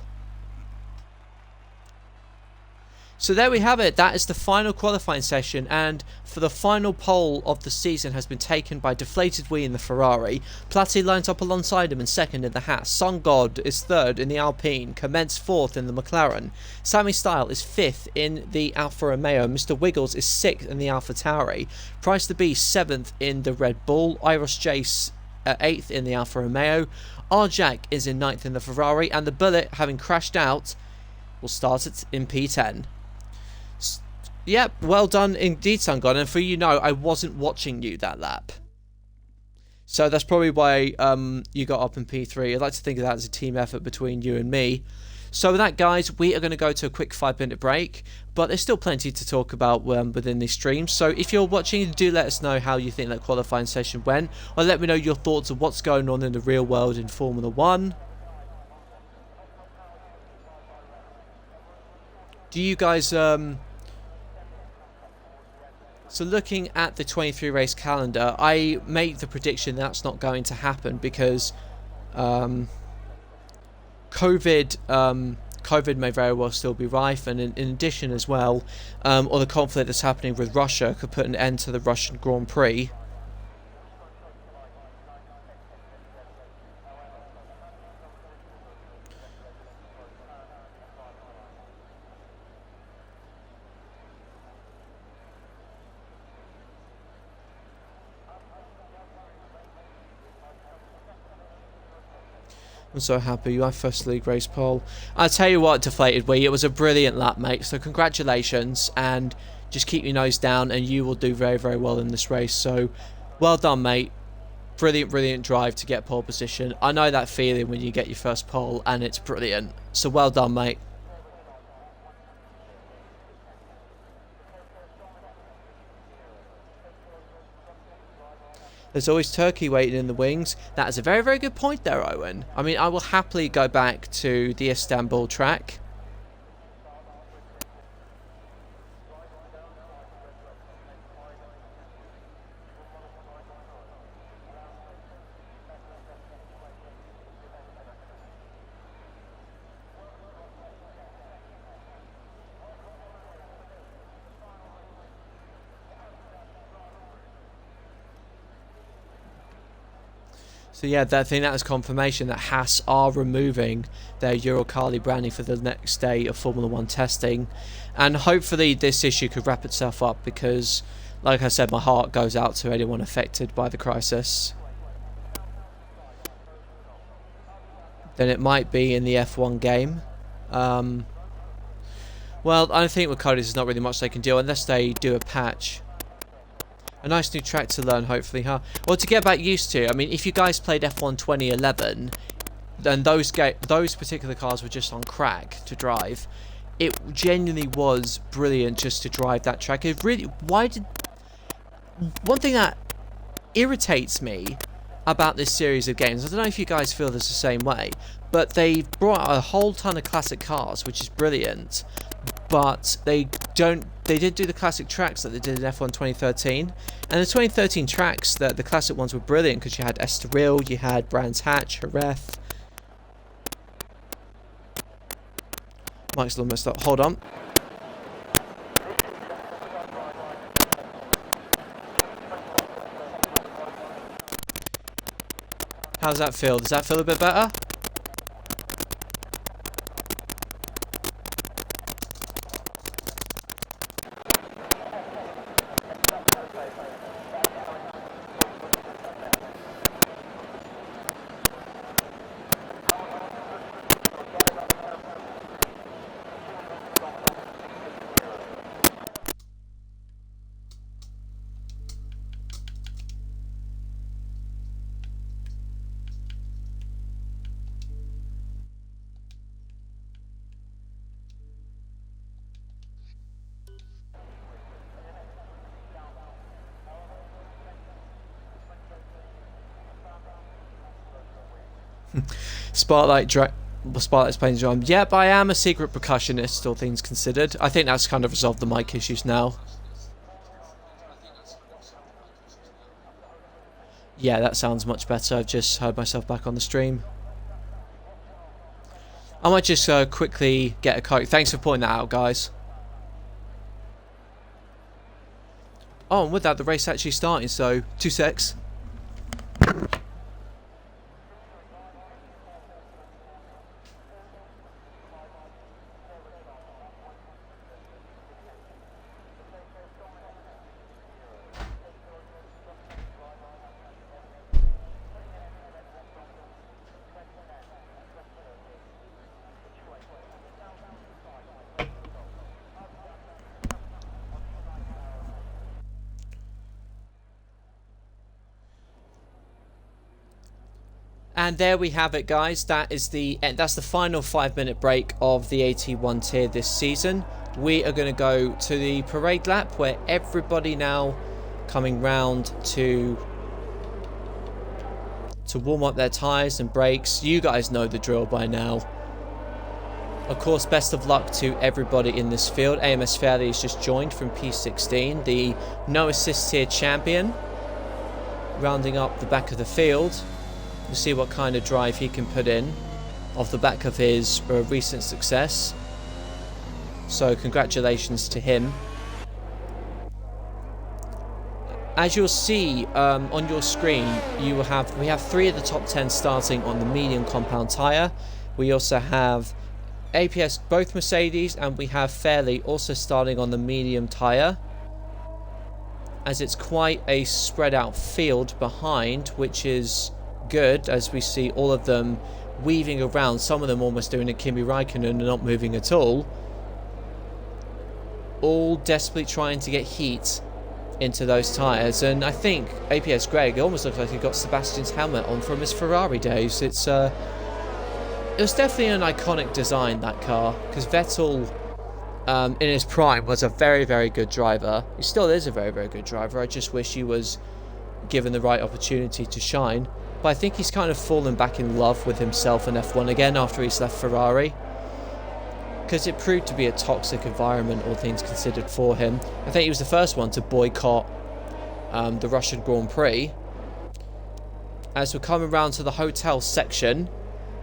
So there we have it. That is the final qualifying session, and for the final pole of the season has been taken by DeFlatedWee in the Ferrari. Platty lines up alongside him in 2nd in the Haas. Sun God is 3rd in the Alpine. Kemence 4th in the McLaren. Sammy Style is 5th in the Alfa Romeo. Mr. Wiggles is 6th in the Alfa Tauri. Price the Beast 7th in the Red Bull. IRossJ 8th in the Alfa Romeo. RJack is in 9th in the Ferrari, and the Bullet, having crashed out, will start it in P10. Yep, well done indeed, Sun God. And for you know, I wasn't watching you that lap. So that's probably why you got up in P3. I'd like to think of that as a team effort between you and me. So with that, guys, we are going to go to a quick 5-minute break. But there's still plenty to talk about within these streams. So if you're watching, do let us know how you think that qualifying session went. Or let me know your thoughts of what's going on in the real world in Formula 1. Do you guys so looking at the 23 race calendar, I make the prediction that's not going to happen because COVID may very well still be rife, and in addition as well, or the conflict that's happening with Russia could put an end to the Russian Grand Prix. I'm so happy you have first league race pole. I'll tell you what, DeFlatedWee, it was a brilliant lap, mate, so congratulations, and just keep your nose down and you will do very, very well in this race. So well done, mate. Brilliant drive to get pole position. I know that feeling when you get your first pole, and it's brilliant. So well done, mate. There's always turkey waiting in the wings. That is a very, very good point there, Owen. I mean, I will happily go back to the Istanbul track. So yeah, I think that is confirmation that Haas are removing their Uralkali branding for the next day of Formula 1 testing. And hopefully this issue could wrap itself up because, like I said, my heart goes out to anyone affected by the crisis. Then it might be in the F1 game. Well, I think with Coders there's not really much they can do unless they do a patch. A nice new track to learn, hopefully, huh? Well, to get back used to. I mean, if you guys played F1 2011, then those particular cars were just on crack to drive. It genuinely was brilliant just to drive that track. It really... One thing that irritates me about this series of games, I don't know if you guys feel this the same way, but they've brought out a whole ton of classic cars, which is brilliant. But they did do the classic tracks that they did in F1 2013, and the 2013 tracks, the classic ones were brilliant because you had Estoril, you had Brands Hatch, Jerez. Mike's a little messed up. Hold on. How's that feel? Does that feel a bit better? Spotlight's playing the drum. Yep, I am a secret percussionist, all things considered. I think that's kind of resolved the mic issues now. Yeah, that sounds much better. I've just heard myself back on the stream. I might just quickly get a Coke. Thanks for pointing that out, guys. Oh, and with that, the race actually starting, so 2 secs. And there we have it, guys. That's the final 5-minute break of the AT1 tier this season. We are going to go to the parade lap where everybody now coming round to warm up their tyres and brakes. You guys know the drill by now. Of course, best of luck to everybody in this field. AMS Fairley has just joined from P16, the no assist tier champion, rounding up the back of the field. We'll see what kind of drive he can put in off the back of his recent success. So congratulations to him. As you'll see on your screen, we have 3 of the top 10 starting on the medium compound tyre. We also have APS, both Mercedes, and we have Fairley also starting on the medium tyre, as it's quite a spread out field behind, which is good, as we see all of them weaving around, some of them almost doing a Kimi Raikkonen and not moving at all desperately trying to get heat into those tyres. And I think APS Greg, it almost looks like he got Sebastian's helmet on from his Ferrari days. It was definitely an iconic design, that car, because Vettel in his prime was a very, very good driver. He still is a very, very good driver. I just wish he was given the right opportunity to shine. But I think he's kind of fallen back in love with himself in F1 again after he's left Ferrari, because it proved to be a toxic environment, all things considered, for him. I think he was the first one to boycott the Russian Grand Prix. As we're coming around to the hotel section,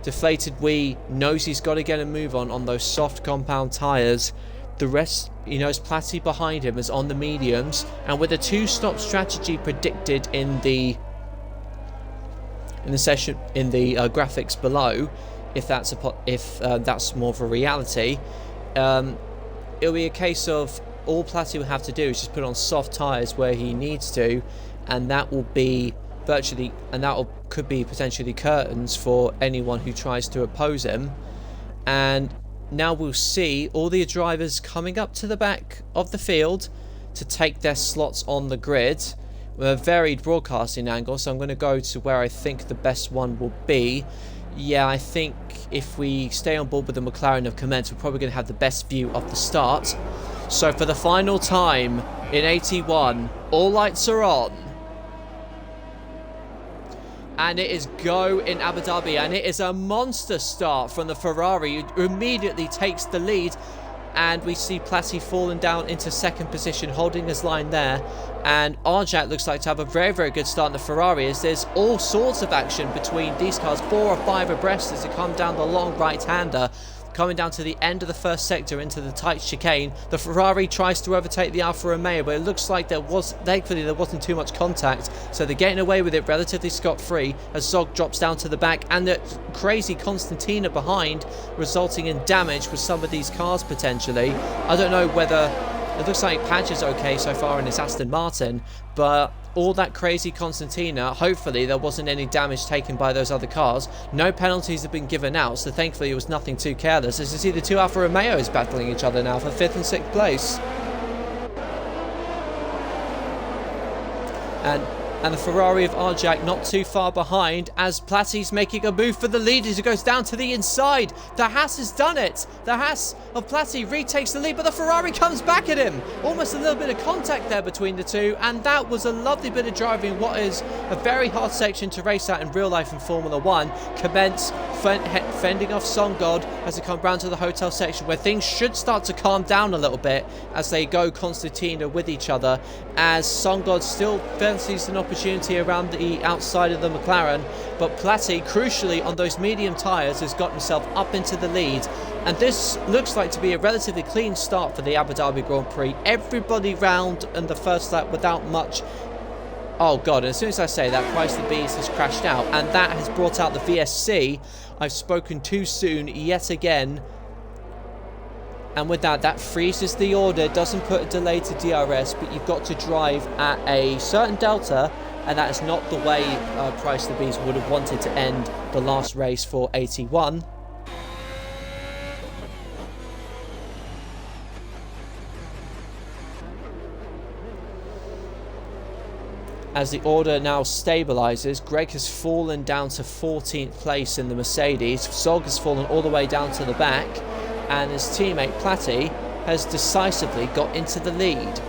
DeFlatedWee knows he's got to get a move on those soft compound tyres. The rest, he knows Platty behind him is on the mediums, and with a 2-stop strategy predicted in the session, in the graphics below, if that's more of a reality, it'll be a case of all Platty will have to do is just put on soft tyres where he needs to, and that will be virtually, and could be potentially curtains for anyone who tries to oppose him. And now we'll see all the drivers coming up to the back of the field to take their slots on the grid with a varied broadcasting angle. So I'm going to go to where I think the best one will be. Yeah, I think if we stay on board with the McLaren of Kemence, we're probably going to have the best view of the start. So for the final time in 81, all lights are on. And it is go in Abu Dhabi, and it is a monster start from the Ferrari, who immediately takes the lead. And we see Platty falling down into second position, holding his line there. And Arjak looks like to have a very, very good start in the Ferrari, as there's all sorts of action between these cars, 4 or 5 abreast as they come down the long right-hander. Coming down to the end of the first sector into the tight chicane, the Ferrari tries to overtake the Alfa Romeo, but it looks like thankfully there wasn't too much contact, so they're getting away with it relatively scot-free as Zog drops down to the back, and the crazy Constantina behind, resulting in damage with some of these cars potentially. I don't know whether it looks like Padge is okay so far in his Aston Martin, but all that crazy Constantina, hopefully there wasn't any damage taken by those other cars. No penalties have been given out, so thankfully it was nothing too careless. As you see, the 2 Alfa Romeos battling each other now for 5th and 6th place. And the Ferrari of Arjak not too far behind, as Platty's making a move for the lead as he goes down to the inside. The Haas has done it. The Haas of Platty retakes the lead, but the Ferrari comes back at him. Almost a little bit of contact there between the two, and that was a lovely bit of driving, what is a very hard section to race at in real life in Formula 1. Kemence fending off Songod as they come round to the hotel section, where things should start to calm down a little bit as they go Constantina with each other, as Songod still fancies an opportunity around the outside of the McLaren, but Platty, crucially on those medium tyres, has got himself up into the lead. And this looks like to be a relatively clean start for the Abu Dhabi Grand Prix. Everybody round in the first lap without much. Oh god, and as soon as I say that, Christ the Beast has crashed out, and that has brought out the VSC. I've spoken too soon yet again. And with that, that freezes the order, doesn't put a delay to DRS, but you've got to drive at a certain delta, and that is not the way Price the Beast would have wanted to end the last race for 81. As the order now stabilises, Greg has fallen down to 14th place in the Mercedes. Zog has fallen all the way down to the back, and his teammate Platty has decisively got into the lead.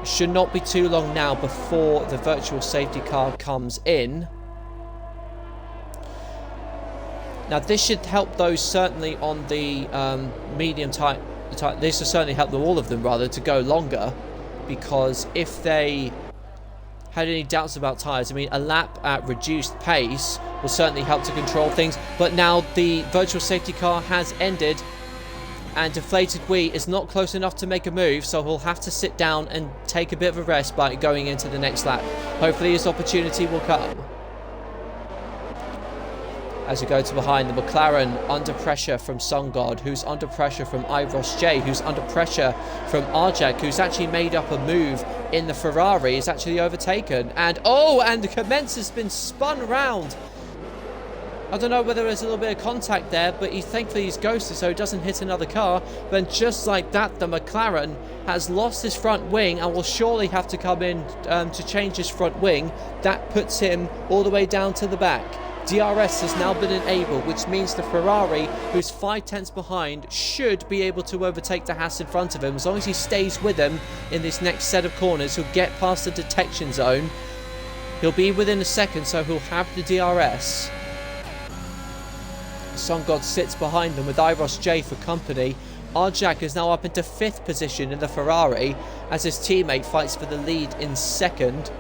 It should not be too long now before the virtual safety car comes in. Now this should help those certainly on the medium type. This will certainly help all of them rather to go longer, because if they had any doubts about tyres, I mean, a lap at reduced pace will certainly help to control things. But now the virtual safety car has ended, and DeFlatedWee is not close enough to make a move, so he'll have to sit down and take a bit of a rest by going into the next lap. Hopefully his opportunity will come. As we go to behind, the McLaren under pressure from SunGod, who's under pressure from IRossJ, who's under pressure from Arjak, who's actually made up a move in the Ferrari, is actually overtaken. And Kemence has been spun round. I don't know whether there's a little bit of contact there, but thankfully he's ghosted so he doesn't hit another car. Then just like that, the McLaren has lost his front wing and will surely have to come in to change his front wing. That puts him all the way down to the back. DRS has now been enabled, which means the Ferrari, who's 5/10 behind, should be able to overtake the Haas in front of him. As long as he stays with him in this next set of corners, he'll get past the detection zone. He'll be within a second, so he'll have the DRS. SunGod sits behind them with IRossJ for company. Arjak is now up into 5th position in the Ferrari as his teammate fights for the lead in 2nd.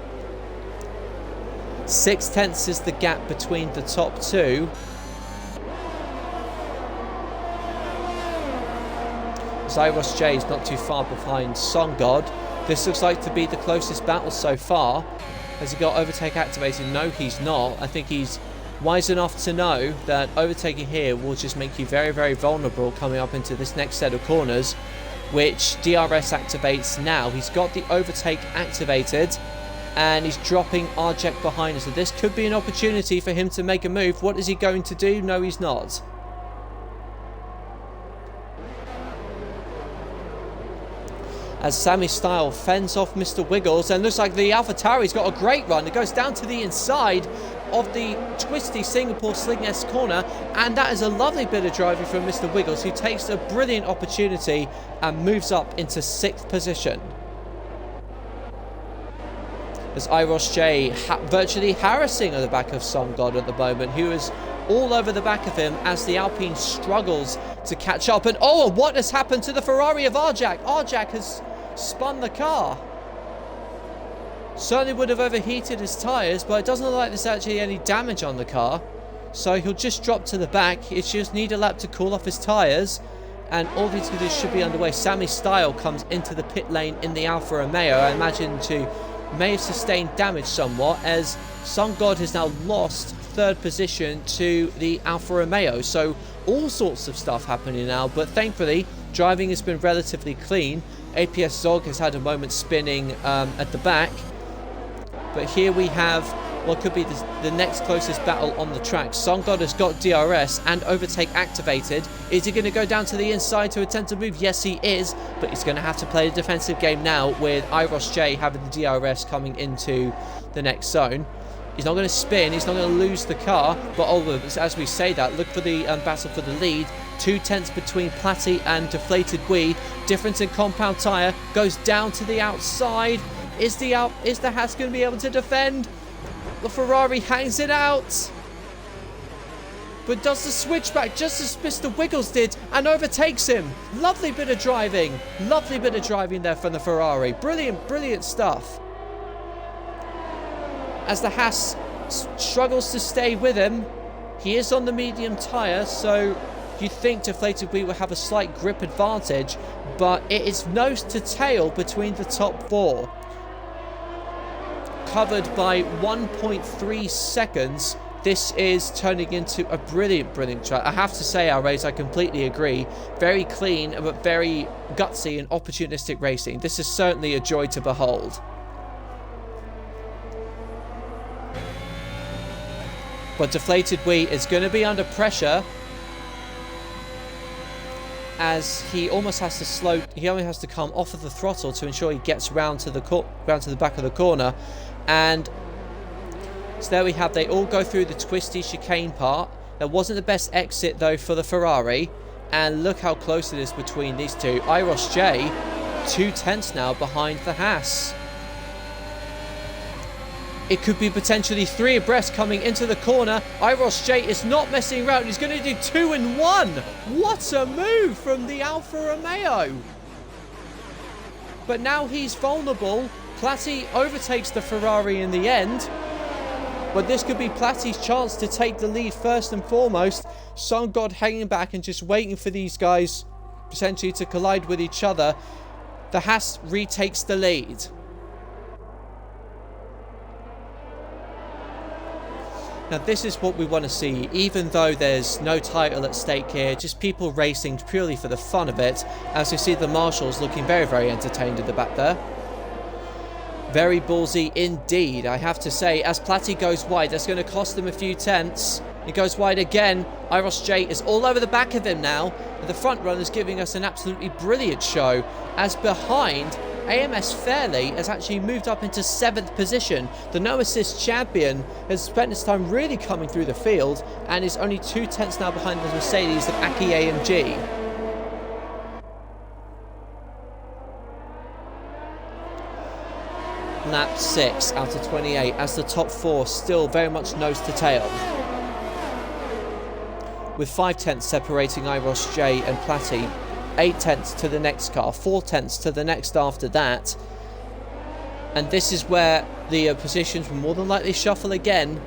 6/10 is the gap between the top two. As IRossJ is not too far behind SunGod. This looks like to be the closest battle so far. Has he got overtake activated? No, he's not. I think he's wise enough to know that overtaking here will just make you very, very vulnerable coming up into this next set of corners, which DRS activates now. He's got the overtake activated, and he's dropping Arjak behind us. So this could be an opportunity for him to make a move. What is he going to do? No, he's not. As Sammy Style fends off Mr. Wiggles, and looks like the AlphaTauri's got a great run. It goes down to the inside of the twisty Singapore Sling-esque corner, and that is a lovely bit of driving from Mr. Wiggles, who takes a brilliant opportunity and moves up into 6th position. As IRossJ virtually harassing at the back of SunGod at the moment, who is all over the back of him as the Alpine struggles to catch up. And what has happened to the Ferrari of Arjak? Arjak has spun the car. Certainly would have overheated his tyres, but it doesn't look like there's actually any damage on the car. So he'll just drop to the back. He just need a lap to cool off his tyres, and all these guys should be underway. Sammy Style comes into the pit lane in the Alfa Romeo. I imagine may have sustained damage somewhat, as SunGod has now lost 3rd position to the Alfa Romeo. So all sorts of stuff happening now, but thankfully driving has been relatively clean. APS Zog has had a moment spinning at the back, but here we have what could be the next closest battle on the track. SunGod has got DRS and overtake activated. Is he going to go down to the inside to attempt to move? Yes, he is, but he's going to have to play a defensive game now with IRossJ having the DRS coming into the next zone. He's not going to spin, he's not going to lose the car, but as we say that, look for the battle for the lead. 2/10 between Platty and DeFlatedWee. Difference in compound tyre, goes down to the outside. Is the Haas going to be able to defend? The Ferrari hangs it out, but does the switchback just as Mr. Wiggles did and overtakes him. Lovely bit of driving there from the Ferrari. Brilliant stuff. As the Haas struggles to stay with him, he is on the medium tyre, so you'd think DeFlatedWee will have a slight grip advantage, but it is nose to tail between the top 4. Covered by 1.3 seconds. This is turning into a brilliant track. I have to say, our race, I completely agree. Very clean, but very gutsy and opportunistic racing. This is certainly a joy to behold. But DeFlatedWee is going to be under pressure, as he almost has to he only has to come off of the throttle to ensure he gets round to the back of the corner. And so there we have, they all go through the twisty chicane part. That wasn't the best exit though for the Ferrari, and look how close it is between these two. IRossJ 2/10 now behind the Haas. It could be potentially 3 abreast coming into the corner. IRossJ is not messing around. He's going to do 2 in 1. What a move from the Alfa Romeo. But now he's vulnerable. Platty overtakes the Ferrari in the end. But this could be Platty's chance to take the lead first and foremost. Sun God hanging back and just waiting for these guys potentially to collide with each other. The Haas retakes the lead. Now this is what we want to see, even though there's no title at stake here, just people racing purely for the fun of it, as we see the marshals looking very, very entertained at the back there. Very ballsy indeed, I have to say. As Platty goes wide, that's going to cost him a few tenths. He goes wide again. IRossJ is all over the back of him now. And the front runner's giving us an absolutely brilliant show. As behind, AMS Fairley has actually moved up into 7th position. The no assist champion has spent his time really coming through the field and is only 2 tenths now behind the Mercedes of Aki AMG. Lap 6 out of 28 as the top 4 still very much nose to tail. With 5 tenths separating IRossJ and Platty. 8 tenths to the next car, 4 tenths to the next after that. And this is where the positions will more than likely shuffle again,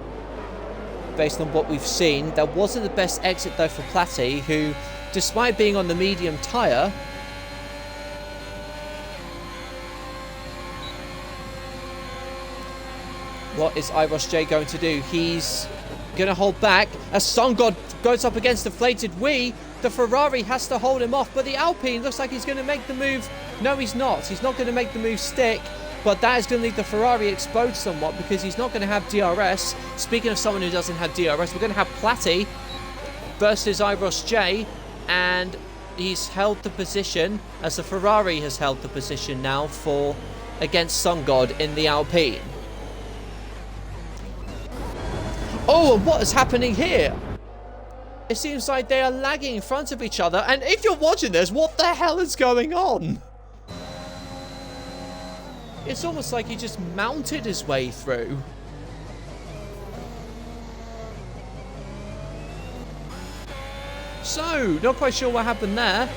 based on what we've seen. That wasn't the best exit though for Platty, who, despite being on the medium tyre, what is IRossJ going to do? He's going to hold back as Sun God goes up against DeFlatedWee. The Ferrari has to hold him off, but the Alpine looks like he's going to make the move. No, he's not. He's not going to make the move stick, but that is going to leave the Ferrari exposed somewhat because he's not going to have DRS. Speaking of someone who doesn't have DRS, we're going to have Platty versus IRossJ, and he's held the position as the Ferrari has held the position now for against Sun God in the Alpine. Oh, and what is happening here? It seems like they are lagging in front of each other. And if you're watching this, what the hell is going on? It's almost like he just mounted his way through. So, not quite sure what happened there.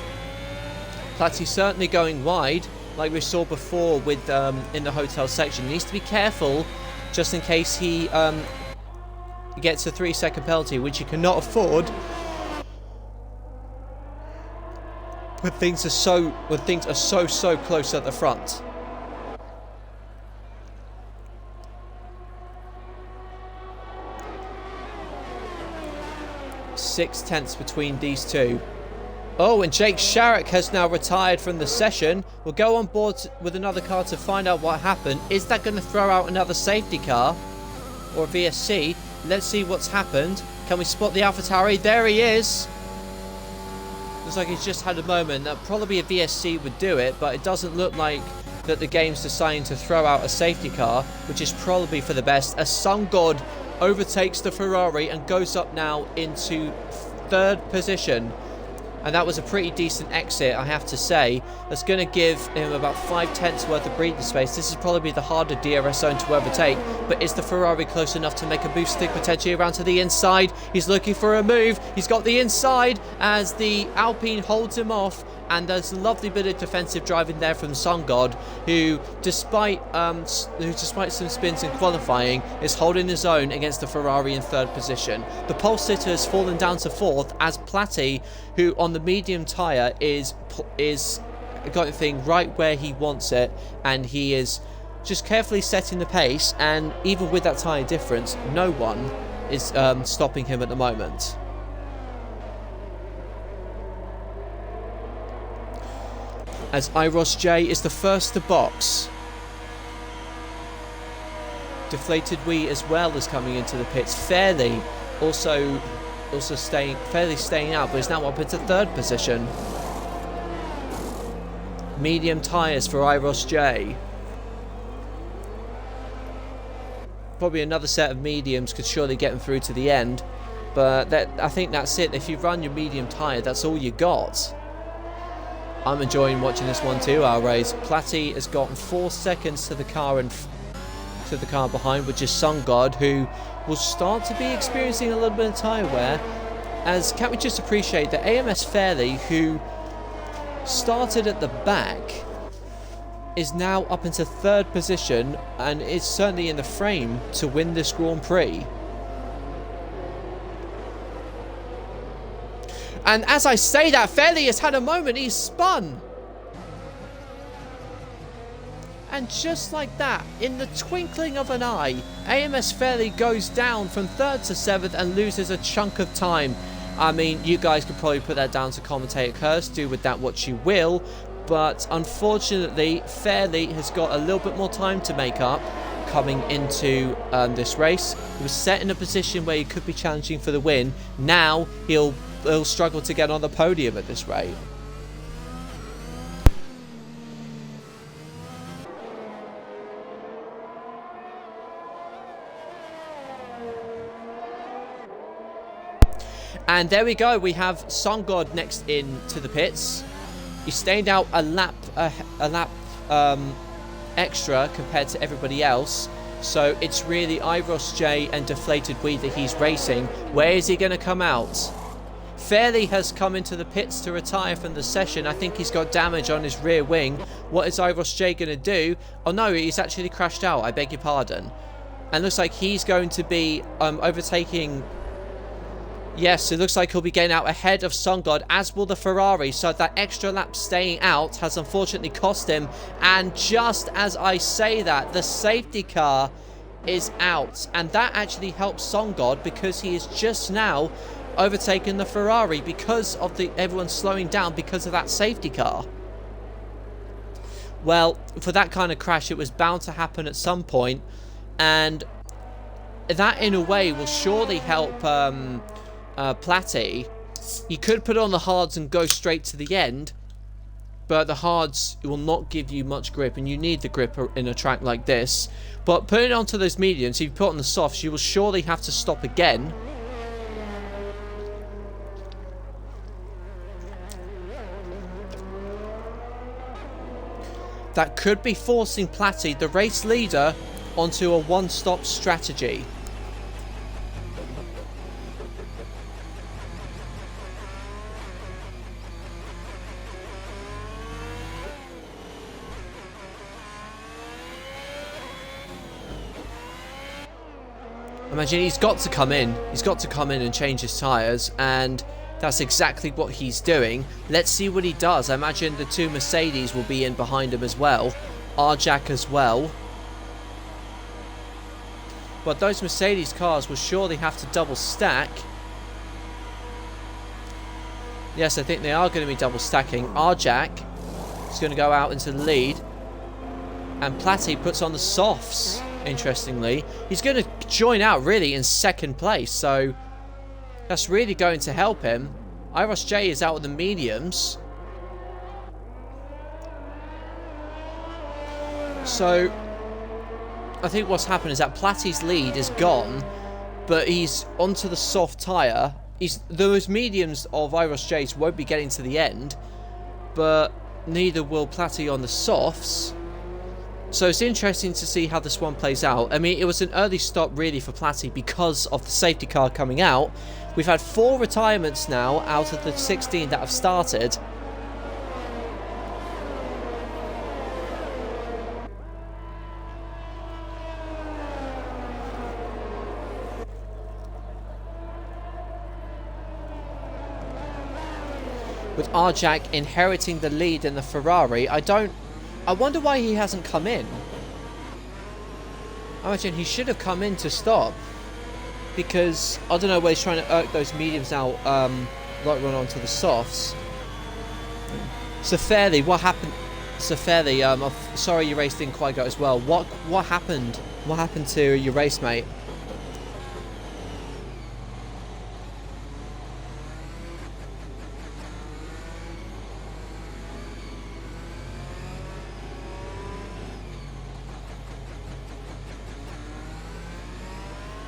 Platty certainly going wide, like we saw before with in the hotel section. He needs to be careful, just in case he gets a 3-second penalty, which he cannot afford. When things are so close at the front. Six tenths between these two. Oh, and Jake Sharrock has now retired from the session. We'll go on board with another car to find out what happened. Is that going to throw out another safety car or VSC? Let's see what's happened. Can we spot the AlphaTauri? There he is. Looks like he's just had a moment. That probably a VSC would do it, but it doesn't look like that the game's deciding to throw out a safety car, which is probably for the best. As Sun God overtakes the Ferrari and goes up now into 3rd position. And that was a pretty decent exit, I have to say. That's going to give him about 5 tenths worth of breathing space. This is probably the harder DRS zone to overtake. But is the Ferrari close enough to make a boost stick potentially around to the inside? He's looking for a move. He's got the inside as the Alpine holds him off. And there's a lovely bit of defensive driving there from Sun God, who, despite some spins in qualifying, is holding his own against the Ferrari in 3rd position. The pole sitter has fallen down to 4th, as Platty, who on the medium tyre is got the thing right where he wants it, and he is just carefully setting the pace. And even with that tyre difference, no one is stopping him at the moment. As IRossJ is the first to box. DeFlatedWee as well is coming into the pits. Fairly also staying out, but is now up into 3rd position. Medium tyres for IRossJ. Probably another set of mediums could surely get him through to the end, but I think that's it. If you run your medium tyre, that's all you got. I'm enjoying watching this 1-2-hour race. Platty has gotten 4 seconds to the car in to the car behind, which is Sun God, who will start to be experiencing a little bit of tyre wear. As can't we just appreciate that AMS Fairley, who started at the back, is now up into 3rd position and is certainly in the frame to win this Grand Prix. And as I say that, Fairley has had a moment, he's spun. And just like that, in the twinkling of an eye, AMS Fairley goes down from 3rd to 7th and loses a chunk of time. I mean, you guys could probably put that down to commentator curse, do with that what you will. But unfortunately, Fairley has got a little bit more time to make up coming into this race. He was set in a position where he could be challenging for the win. Now he'll struggle to get on the podium at this rate. And there we go. We have Sun God next in to the pits. He stayed out a lap extra compared to everybody else. So it's really IRossJ and DeFlatedWee that he's racing. Where is he going to come out? Fairley has come into the pits to retire from the session. I think he's got damage on his rear wing. What is IRossJ going to do? Oh no, he's actually crashed out. I beg your pardon. And looks like he's going to be overtaking... Yes, it looks like he'll be getting out ahead of Sun God, as will the Ferrari. So that extra lap staying out has unfortunately cost him. And just as I say that, the safety car is out. And that actually helps Sun God because he is just now overtaken the Ferrari because of everyone slowing down because of that safety car. Well, for that kind of crash, it was bound to happen at some point. And that, in a way, will surely help... Platty. You could put on the hards and go straight to the end, but the hards will not give you much grip, and you need the grip in a track like this. But putting it onto those mediums, if you put on the softs, you will surely have to stop again. That could be forcing Platty, the race leader, onto a one-stop strategy. Imagine he's got to come in. He's got to come in and change his tyres, and that's exactly what he's doing. Let's see what he does. I imagine the 2 Mercedes will be in behind him as well. RJack as well. But those Mercedes cars will surely have to double stack. Yes, I think they are going to be double stacking. RJack is going to go out into the lead. And Platty puts on the softs. Interestingly, he's going to join out really in 2nd place, so that's really going to help him. IRossJ is out with the mediums, so I think what's happened is that Platty's lead is gone, but he's onto the soft tyre. Those mediums of IRossJ's won't be getting to the end, but neither will Platty on the softs. So it's interesting to see how this one plays out. I mean, it was an early stop really for Platty because of the safety car coming out. We've had 4 retirements now out of the 16 that have started. With RJack inheriting the lead in the Ferrari, I wonder why he hasn't come in. I imagine he should have come in to stop. Because, I don't know where he's trying to irk those mediums out, like run onto the softs. So Fairley, what happened? So Fairley, sorry your race didn't quite go as well. What happened? What happened to your race, mate?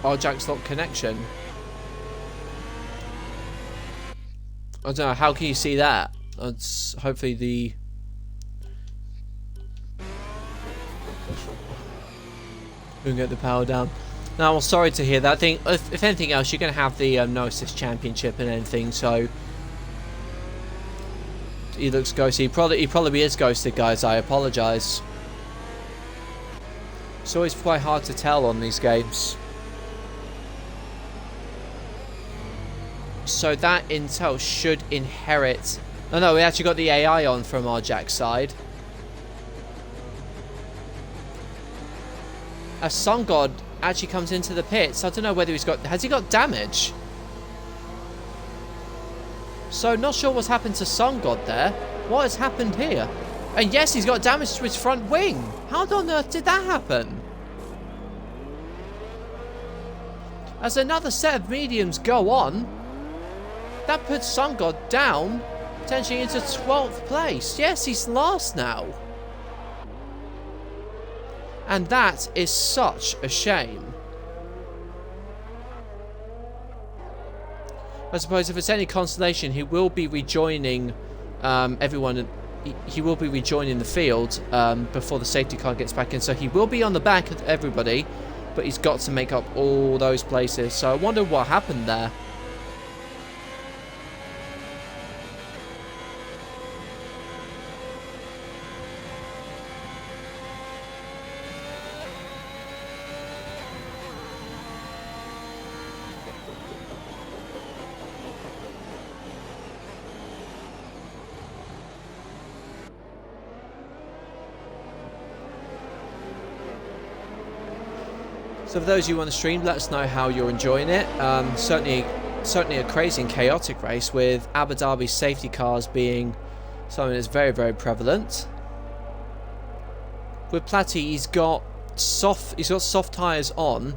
RJack's locked connection. I don't know, how can you see that? It's hopefully the... Couldn't get the power down. Now, I'm sorry to hear that. I think, if anything else, you're going to have the No Assist Championship and anything, so... He looks ghosty. He probably is ghosted, guys. I apologise. It's always quite hard to tell on these games. So that intel should inherit... Oh no, we actually got the AI on from our Jack side. A Sun God actually comes into the pits. I don't know whether he's got... Has he got damage? So, not sure what's happened to Sun God there. What has happened here? And yes, he's got damage to his front wing. How on earth did that happen? As another set of mediums go on, that puts Sun God down, potentially into 12th place. Yes, he's last now. And that is such a shame. I suppose if it's any consolation, he will be rejoining everyone. He will be rejoining the field before the safety car gets back in. So he will be on the back of everybody, but he's got to make up all those places. So I wonder what happened there. So for those of you on the stream, let us know how you're enjoying it. Certainly a crazy and chaotic race, with Abu Dhabi's safety cars being something that's very, very prevalent. With Platty, he's got soft tyres on,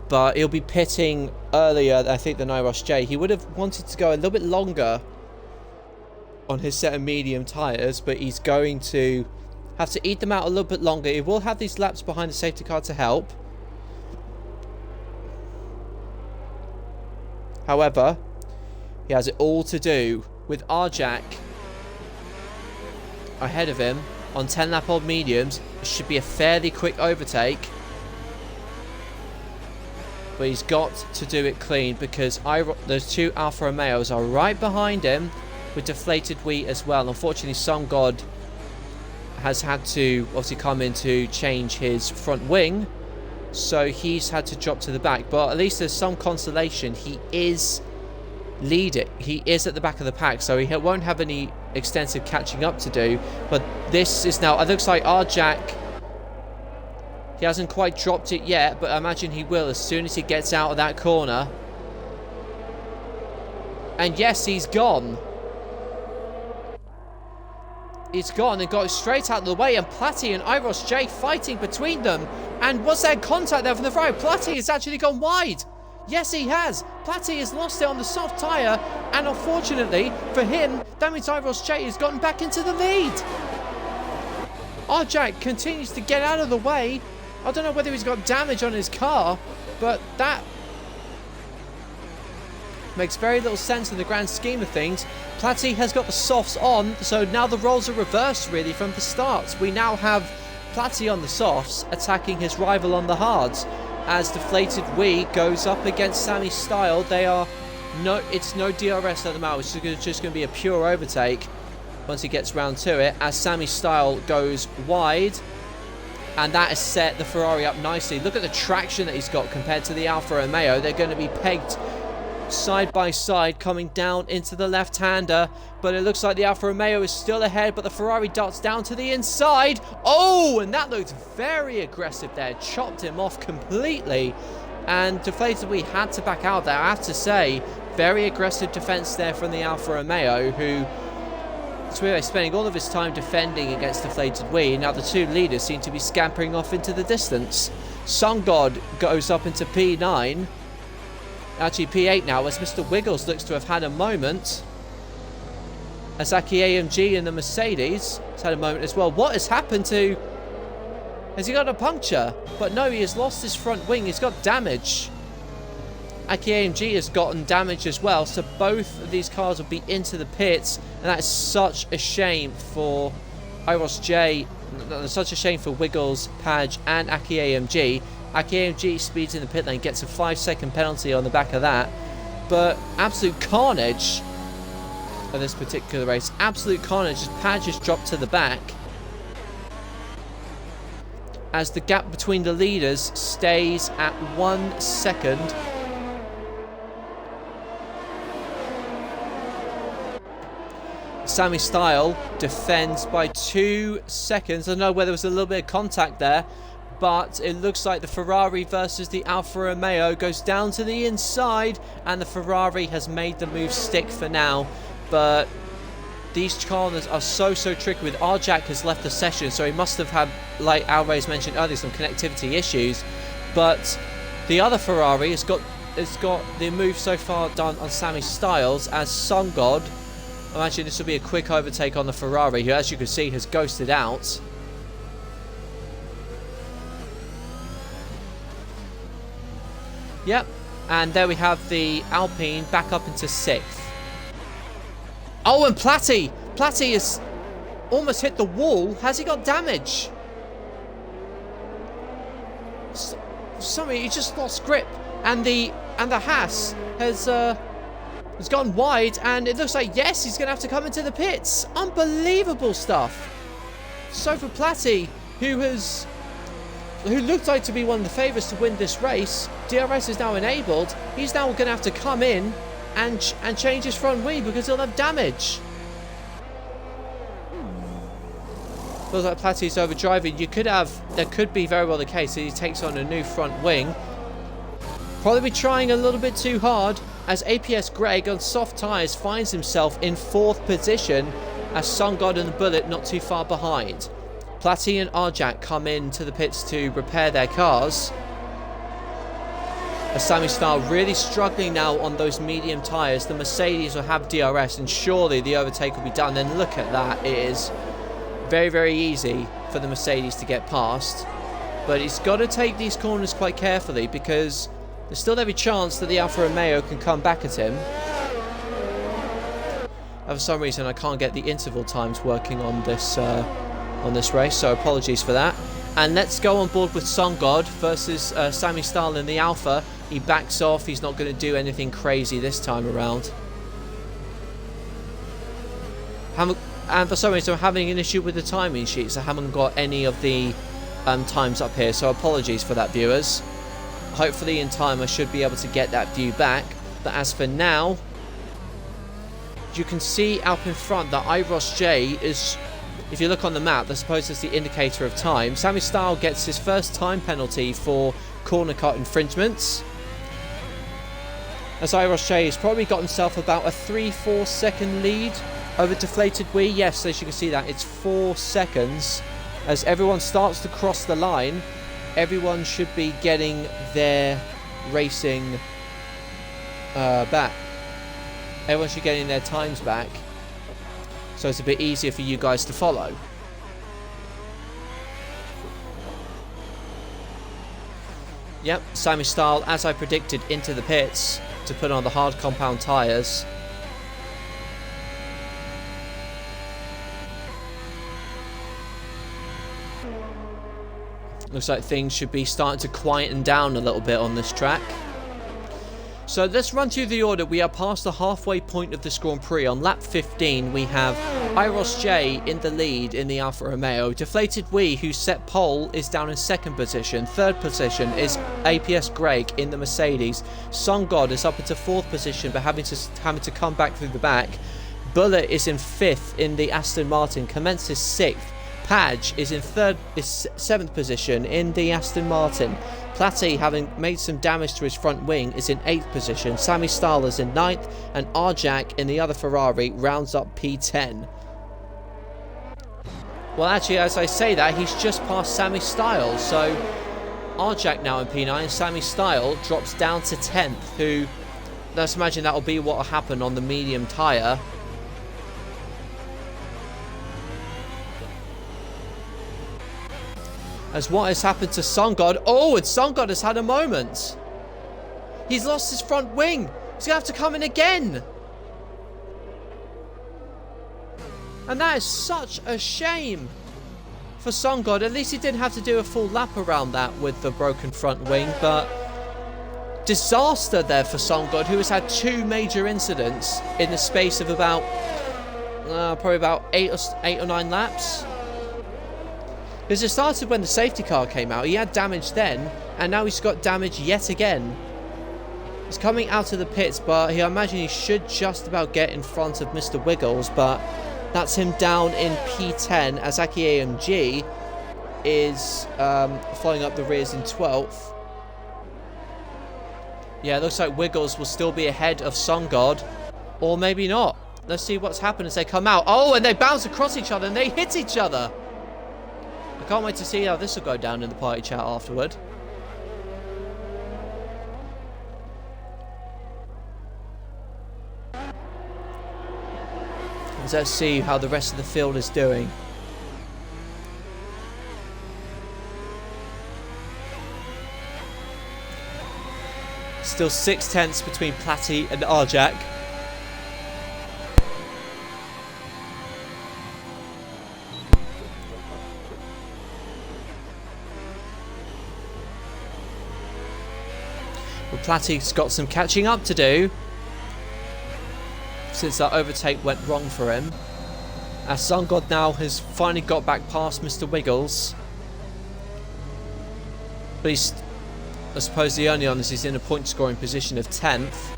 but he'll be pitting earlier, I think, than IRossJ. He would have wanted to go a little bit longer on his set of medium tyres, but he's going to have to eat them out a little bit longer. He will have these laps behind the safety car to help. However, he has it all to do with Jack ahead of him on 10-lap-old mediums. It should be a fairly quick overtake. But he's got to do it clean, because those two Alfa Romeos are right behind him with DeFlatedWee as well. Unfortunately, Sun God has had to obviously come in to change his front wing, so he's had to drop to the back. But at least there's some consolation. He is leading. He is at the back of the pack, so he won't have any extensive catching up to do. But this is now... It looks like our Jack... He hasn't quite dropped it yet, but I imagine he will as soon as he gets out of that corner. And yes, he's gone. He's gone and got it straight out of the way, and Platty and IRossJ fighting between them. And was there contact there from the front? Platty has actually gone wide. Yes, he has. Platty has lost it on the soft tyre, and unfortunately for him, that means IRossJ has gotten back into the lead. Our Jack continues to get out of the way. I don't know whether he's got damage on his car, but that makes very little sense in the grand scheme of things. Platty has got the softs on, so now the roles are reversed really from the start. We now have Platty on the softs attacking his rival on the hards, as DeFlatedWee goes up against Sammy Style. It's no DRS at the moment. It's just going to be a pure overtake once he gets round to it, as Sammy Style goes wide. And that has set the Ferrari up nicely. Look at the traction that he's got compared to the Alfa Romeo. They're going to be pegged side by side coming down into the left-hander. But it looks like the Alfa Romeo is still ahead, but the Ferrari darts down to the inside. Oh, and that looked very aggressive there. Chopped him off completely. And DeFlatedWee had to back out there. I have to say, very aggressive defense there from the Alfa Romeo, who... So we're spending all of his time defending against DeFlatedWee. Now the two leaders seem to be scampering off into the distance. Sun God goes up into P9. Actually P8 now, as Mr. Wiggles looks to have had a moment. Azaki AMG in the Mercedes has had a moment as well. What has happened to... Has he got a puncture? But no, he has lost his front wing. He's got damage. Aki AMG has gotten damage as well, so both of these cars will be into the pits, and that is such a shame for IRossJ, such a shame for Wiggles, Padge and Aki AMG. AKMG speeds in the pit lane, gets a 5-second penalty on the back of that. But absolute carnage of this particular race. Absolute carnage as Padge is dropped to the back, as the gap between the leaders stays at 1 second. Sammy Style defends by 2 seconds. I don't know whether there was a little bit of contact there, but it looks like the Ferrari versus the Alfa Romeo goes down to the inside, and the Ferrari has made the move stick for now. But these corners are so tricky. With RJack has left the session, so he must have had, like Alvarez mentioned earlier, some connectivity issues. But the other Ferrari has got the move so far done on Sammy Styles, as Sun God, I imagine this will be a quick overtake on the Ferrari, who, as you can see, has ghosted out. Yep, and there we have the Alpine back up into 6th. Oh, and Platty has almost hit the wall. Has he got damage? Sorry, he just lost grip, and the Haas has gone wide, and it looks like, yes, he's going to have to come into the pits. Unbelievable stuff. So for Platty, who looked like to be one of the favourites to win this race, DRS is now enabled. He's now going to have to come in and change his front wing because he'll have damage. Feels like Platty's overdriving. That could be very well the case that he takes on a new front wing. Probably be trying a little bit too hard, as APS Greg on soft tyres finds himself in 4th position, as Sun God and the Bullet not too far behind. Platty and RJack come into the pits to repair their cars, as Sammy Style really struggling now on those medium tyres. The Mercedes will have DRS, and surely the overtake will be done. Then look at that. It is very easy for the Mercedes to get past, but he's got to take these corners quite carefully, because there's still every chance that the Alfa Romeo can come back at him. And for some reason I can't get the interval times working on this race, so apologies for that. And let's go on board with Sun God versus Sammy Style in the Alpha. He backs off. He's not going to do anything crazy this time around. And for some reason I'm having an issue with the timing sheets. I haven't got any of the times up here, so apologies for that, viewers. Hopefully in time I should be able to get that view back. But as for now, you can see up in front that IRossJ is, if you look on the map, I suppose it's the indicator of time. Sammy Style gets his first time penalty for corner cut infringements, as IRossJ has probably got himself about a 3-4 second lead over DeFlatedWee. Yes, as you can see that, it's 4 seconds. As everyone starts to cross the line, everyone should be getting their racing back. Everyone should be getting their times back, so it's a bit easier for you guys to follow. Yep, Sammy Style, as I predicted, into the pits to put on the hard compound tyres. Looks like things should be starting to quieten down a little bit on this track. So let's run through the order. We are past the halfway point of this Grand Prix. On lap 15, we have IRossJ in the lead in the Alfa Romeo. DeFlatedWee, who set pole, is down in 2nd position. 3rd position is APS Greg in the Mercedes. Sun God is up into 4th position, but having to come back through the back. Bullet is in 5th in the Aston Martin. Kemence is 6th. Padge is in 7th position in the Aston Martin. Platty, having made some damage to his front wing, is in 8th position. Sammy Style is in 9th, and RJack in the other Ferrari rounds up P10. Well, actually, as I say that, he's just passed Sammy Style, so RJack now in P9, Sammy Style drops down to 10th, who, let's imagine that'll be what will happen on the medium tyre. As what has happened to Sun God. Oh, and Sun God has had a moment. He's lost his front wing. He's going to have to come in again. And that is such a shame for Sun God. At least he didn't have to do a full lap around that with the broken front wing, but disaster there for Sun God, who has had 2 major incidents in the space of about probably about 8 or 9 laps. Because it started when the safety car came out. He had damage then, and now he's got damage yet again. He's coming out of the pits, but I imagine he should just about get in front of Mr. Wiggles, but that's him down in P10 as Aki AMG is following up the rears in 12th. Yeah, it looks like Wiggles will still be ahead of Sun God, or maybe not. Let's see what's happened as they come out. Oh, and they bounce across each other and they hit each other. I can't wait to see how this will go down in the party chat afterward. Let's see how the rest of the field is doing. Still 6/10 between Platty and Arjak. But Platty's got some catching up to do, since that overtake went wrong for him. As Sun God now has finally got back past Mr. Wiggles. But he's, I suppose the only one is he's in a point scoring position of 10th.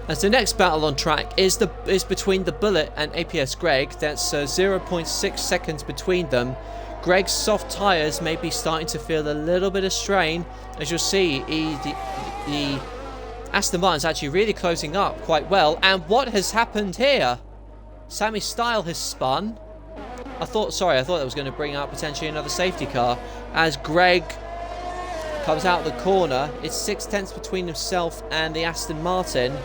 As the next battle on track is between the Bullet and APS Greg. That's 0.6 seconds between them. Greg's soft tyres may be starting to feel a little bit of strain. As you'll see, the Aston Martin's actually really closing up quite well. And what has happened here? Sammy Style has spun. I thought that was going to bring out potentially another safety car. As Greg comes out of the corner, it's 6/10 between himself and the Aston Martin.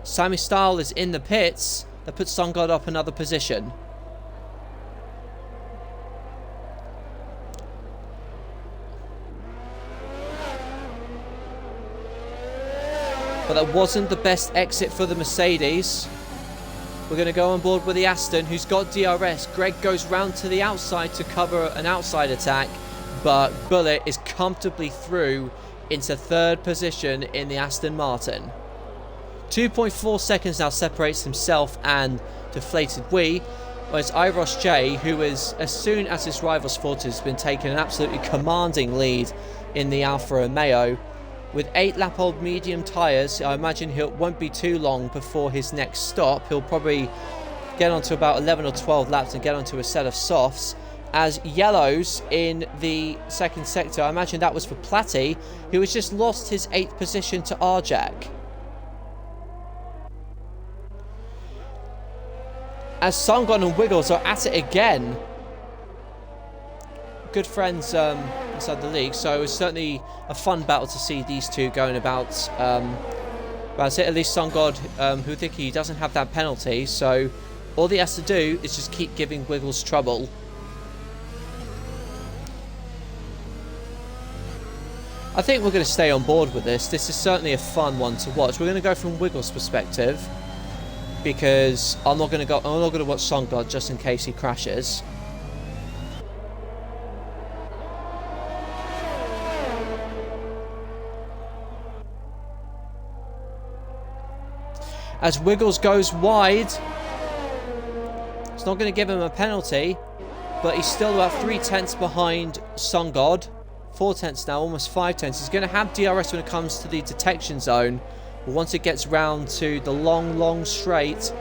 Sammy Style is in the pits. That puts Sun God up another position. But that wasn't the best exit for the Mercedes. We're going to go on board with the Aston, who's got DRS. Greg goes round to the outside to cover an outside attack, but Bullet is comfortably through into 3rd position in the Aston Martin. 2.4 seconds now separates himself and DeFlatedWee, whereas IRossJ, who is, as soon as his rival's fault, has been taking an absolutely commanding lead in the Alfa Romeo. With 8-lap-old medium tyres, I imagine it won't be too long before his next stop. He'll probably get onto about 11 or 12 laps and get onto a set of softs. As yellows in the 2nd sector, I imagine that was for Platty, who has just lost his 8th position to Arjak. As Sun God and Wiggles are at it again. Good friends inside the league, so it's certainly a fun battle to see these two going about. But at least Sun God, who think he doesn't have that penalty, so all he has to do is just keep giving Wiggles trouble. I think we're going to stay on board with this. This is certainly a fun one to watch. We're going to go from Wiggles' perspective, because I'm not going to watch Sun God just in case he crashes. As Wiggles goes wide, it's not going to give him a penalty, but he's still about 3/10 behind Sun God. 4/10 now, almost 5/10. He's going to have DRS when it comes to the detection zone, but once it gets round to the long straight,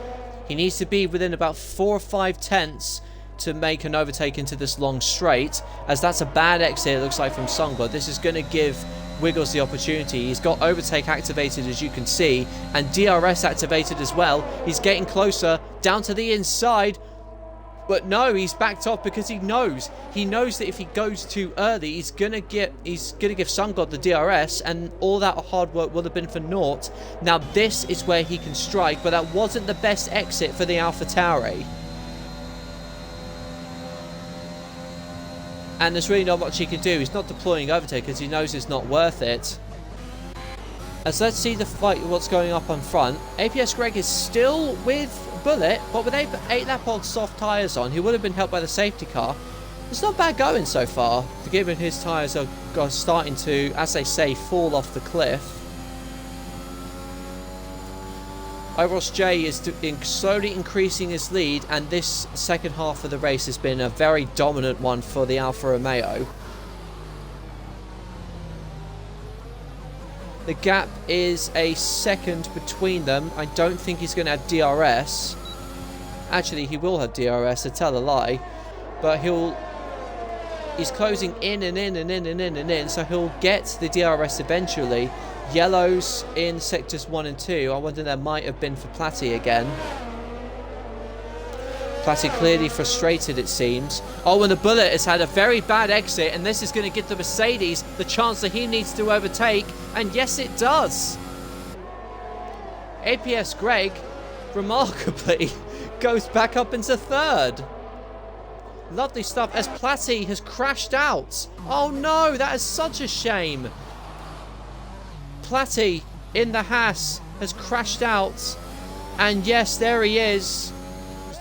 he needs to be within about 4 or 5/10 to make an overtake into this long straight, as that's a bad exit, it looks like, from Sun God. This is going to give Wiggles the opportunity. He's got overtake activated, as you can see, and DRS activated as well. He's getting closer down to the inside, but no, he's backed off because he knows that if he goes too early, he's gonna give Sun God the DRS, and all that hard work will have been for naught. Now this is where he can strike, but that wasn't the best exit for the AlphaTauri. And there's really not much he can do. He's not deploying overtake because he knows it's not worth it. As let's see the fight, what's going up on front. APS Greg is still with Bullet, but with 8-lap-old soft tyres on, he would have been helped by the safety car. It's not bad going so far, given his tyres are starting to, as they say, fall off the cliff. IRossJ is slowly increasing his lead, and this second half of the race has been a very dominant one for the Alfa Romeo. The gap is a second between them. I don't think he's going to have DRS. Actually, he will have DRS, to tell a lie. But he's closing in and in and in and in and in, so he'll get the DRS eventually. Yellows in sectors 1 and 2. I wonder that might have been for Platty again. Platty clearly frustrated, it seems. Oh, and the Bullet has had a very bad exit, and this is going to give the Mercedes the chance that he needs to overtake, and yes, it does. APS Greg, remarkably, goes back up into third. Lovely stuff, as Platty has crashed out. Oh no, that is such a shame. Platty in the Haas has crashed out, and yes, there he is.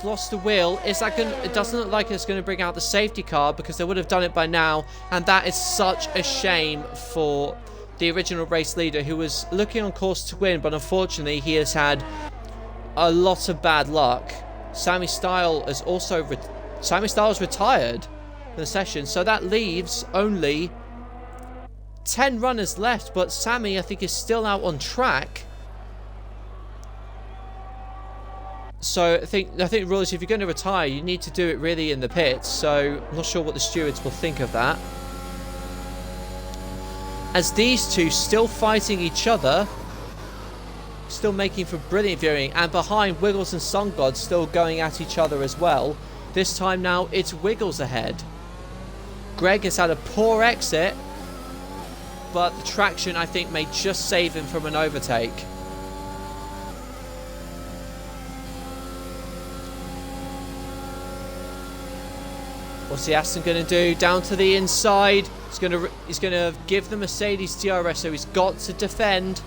Lost the wheel. Is that going? It doesn't look like it's going to bring out the safety car, because they would have done it by now, and that is such a shame for the original race leader, who was looking on course to win, but unfortunately he has had a lot of bad luck. Sammy Styles retired for the session, so that leaves only 10 runners left, but Sammy, I think, is still out on track. So I think rules, if you're going to retire, you need to do it really in the pits. So I'm not sure what the stewards will think of that. As these two still fighting each other, still making for brilliant viewing, and behind Wiggles and Sun God still going at each other as well. This time now it's Wiggles ahead. Greg has had a poor exit, but the traction, I think, may just save him from an overtake. What's the Aston going to do? Down to the inside. He's going to give the Mercedes DRS, so he's got to defend.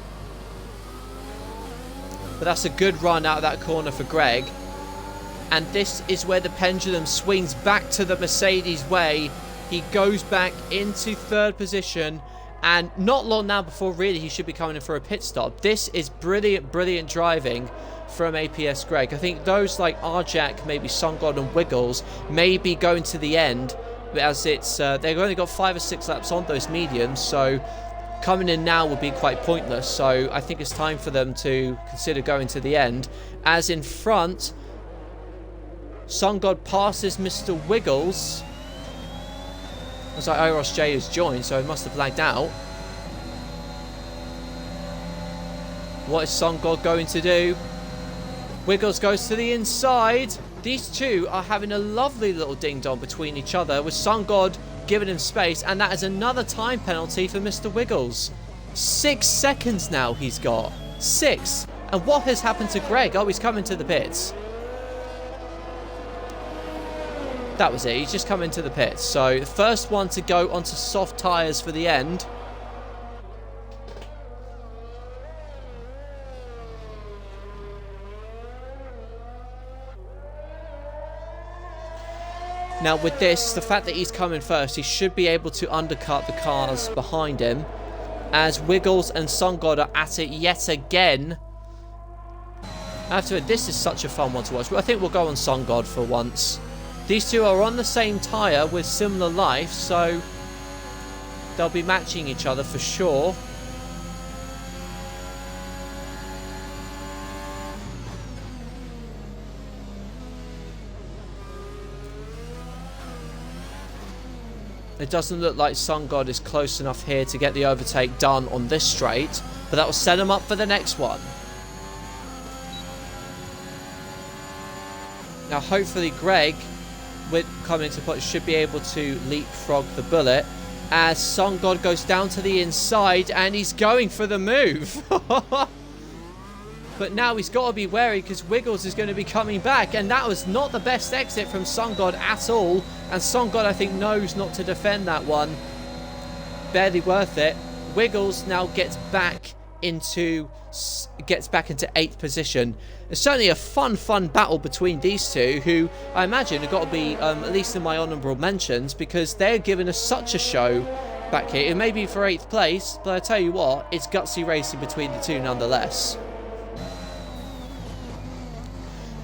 But that's a good run out of that corner for Greg. And this is where the pendulum swings back to the Mercedes way. He goes back into third position. And not long now before really he should be coming in for a pit stop. This is brilliant, brilliant driving from APS Greg. I think those like Arjack, maybe Sungod and Wiggles, may be going to the end, as it's they've only got 5 or 6 laps on those mediums, so coming in now would be quite pointless. So I think it's time for them to consider going to the end. As in front, Sungod passes Mr. Wiggles. Looks like IRossJ has joined, so it must have lagged out. What is Sungod going to do? Wiggles goes to the inside. These two are having a lovely little ding-dong between each other, with Sungod giving him space, and that is another time penalty for Mr. Wiggles. 6 seconds now he's got. 6. And what has happened to Greg? Oh, he's coming to the pits. That was it. He's just come into the pits. So the first one to go onto soft tyres for the end. Now with this, the fact that he's coming first, he should be able to undercut the cars behind him. As Wiggles and Sungod are at it yet again. After this is such a fun one to watch. But I think we'll go on Sungod for once. These two are on the same tyre with similar life, so they'll be matching each other for sure. It doesn't look like Sungod is close enough here to get the overtake done on this straight, but that will set him up for the next one. Now hopefully Greg, with coming to put, should be able to leapfrog the Bullet, as Sungod goes down to the inside and he's going for the move. But now he's got to be wary, because Wiggles is going to be coming back, and that was not the best exit from Sungod at all, and Sungod, I think, knows not to defend that one. Barely worth it. Wiggles now gets back gets back into 8th position. It's certainly a fun battle between these two, who I imagine have got to be at least in my honourable mentions, because they're giving us such a show back here. It may be for 8th place, but I tell you what, it's gutsy racing between the two nonetheless.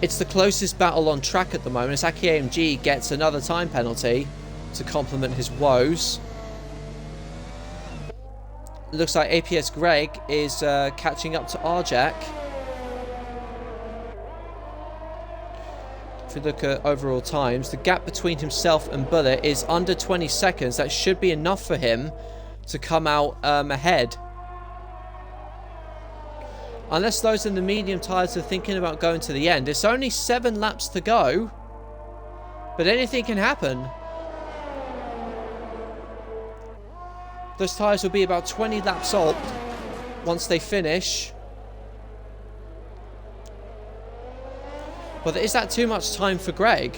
It's the closest battle on track at the moment, as IIRL gets another time penalty to complement his woes. Looks like APS Greg is catching up to Arjak. If you look at overall times, the gap between himself and Bullet is under 20 seconds. That should be enough for him to come out ahead. Unless those in the medium tyres are thinking about going to the end. It's only 7 laps to go, but anything can happen. Those tyres will be about 20 laps old once they finish. But is that too much time for Greg?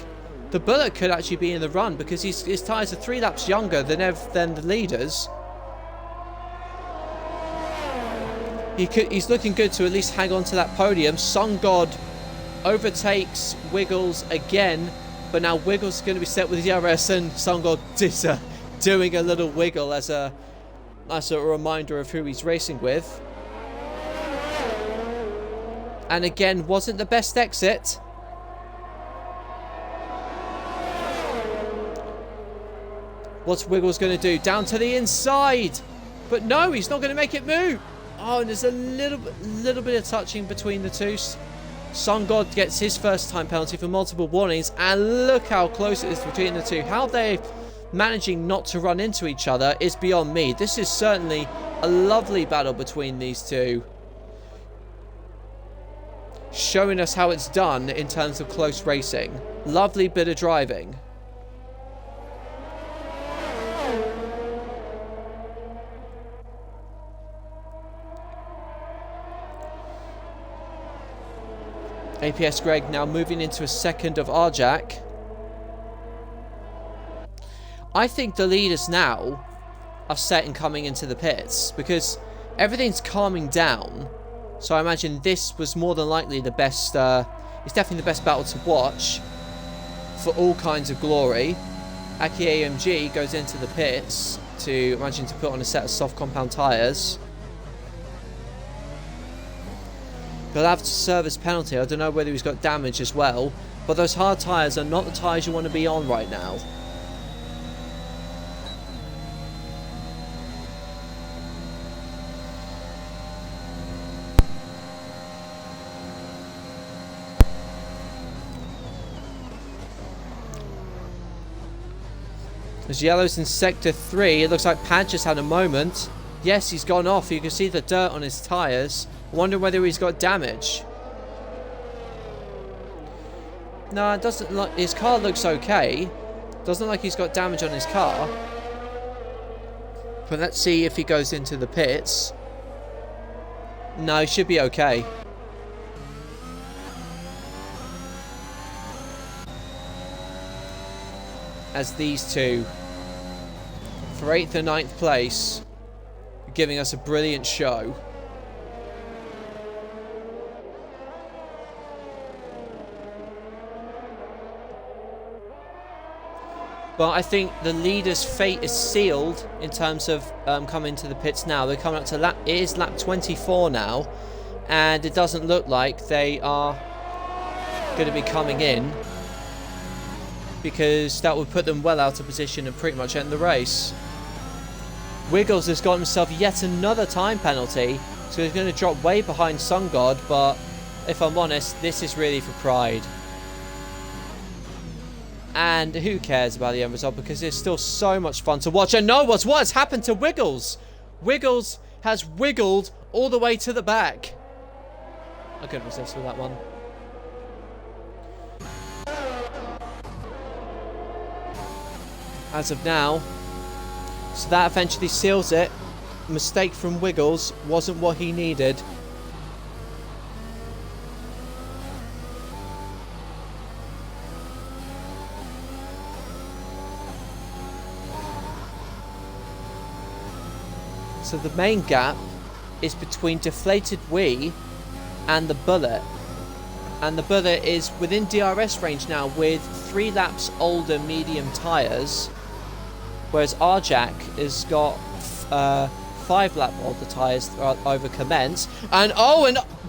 The Bullet could actually be in the run, because his tyres are 3 laps younger than the leaders. He's looking good to at least hang on to that podium. Sun God overtakes Wiggles again, but now Wiggles is going to be set with DRS, and Sun God is doing a little wiggle as a reminder of who he's racing with. And again, wasn't the best exit. What's Wiggles going to do? Down to the inside. But no, he's not going to make it move. Oh, and there's a little bit of touching between the two. Sun God gets his first time penalty for multiple warnings. And look how close it is between the two. How they're managing not to run into each other is beyond me. This is certainly a lovely battle between these two, showing us how it's done in terms of close racing. Lovely bit of driving. APS Greg now moving into a second of Arjak. I think the leaders now are set and coming into the pits, because everything's calming down. So I imagine this was more than likely the best, it's definitely the best battle to watch for all kinds of glory. IIRL goes into the pits to put on a set of soft compound tyres. He'll have to serve his penalty. I don't know whether he's got damage as well, but those hard tyres are not the tyres you want to be on right now. As Yellow's in Sector 3, it looks like Padge has had a moment. Yes, he's gone off. You can see the dirt on his tyres. I wonder whether he's got damage. No, it doesn't look. His car looks okay. Doesn't look like he's got damage on his car. But let's see if he goes into the pits. No, he should be okay. As these two, for 8th and 9th place, are giving us a brilliant show. But I think the leader's fate is sealed in terms of coming to the pits now. They're coming up to lap. It is lap 24 now, and it doesn't look like they are going to be coming in, because that would put them well out of position and pretty much end the race. Wiggles has got himself yet another time penalty, so he's going to drop way behind Sun God. But if I'm honest, this is really for pride. And who cares about the end result, because it's still so much fun to watch. And no, what has happened to Wiggles? Wiggles has wiggled all the way to the back. I couldn't resist with that one. As of now. So that eventually seals it. Mistake from Wiggles wasn't what he needed. So the main gap is between DeFlatedWee and the Bullet. And the Bullet is within DRS range now with 3 laps older medium tyres. Whereas Arjak has got 5 lap older tyres over Kemence. And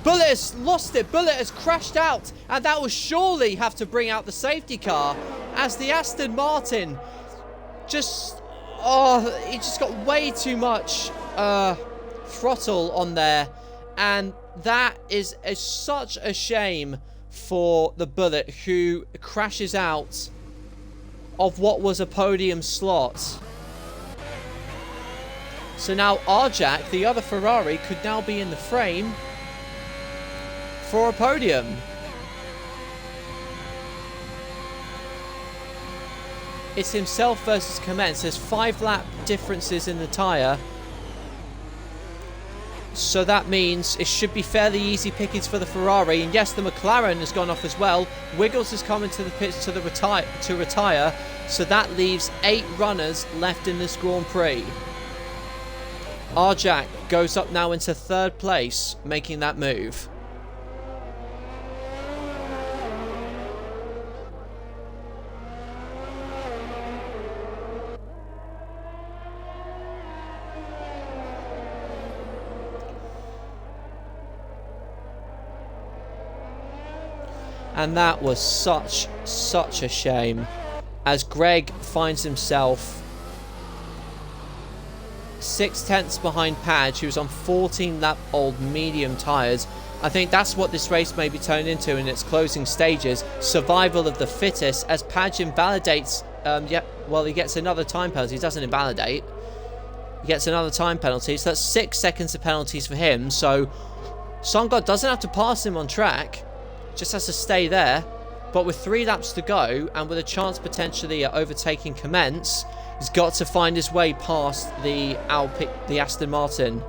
Bullet has lost it. Bullet has crashed out. And that will surely have to bring out the safety car as the Aston Martin just... Oh, he just got way too much throttle on there. And that is such a shame for the Bullet, who crashes out of what was a podium slot. So now Arjak, the other Ferrari, could now be in the frame for a podium. It's himself versus Kemence. There's 5 lap differences in the tyre. So that means it should be fairly easy pickings for the Ferrari. And yes, the McLaren has gone off as well. Wiggles has come into the pits to retire. So that leaves 8 runners left in this Grand Prix. Arjak goes up now into 3rd place, making that move. And that was such a shame, as Greg finds himself 6/10 behind Padge, who's on 14 lap old medium tyres. I think that's what this race may be turned into in its closing stages. Survival of the fittest, as Padge invalidates, he gets another time penalty. He doesn't invalidate. He gets another time penalty, so that's 6 seconds of penalties for him. So Songod doesn't have to pass him on track. Just has to stay there. But with 3 laps to go, and with a chance potentially at overtaking Kemence, he's got to find his way past the Aston Martin.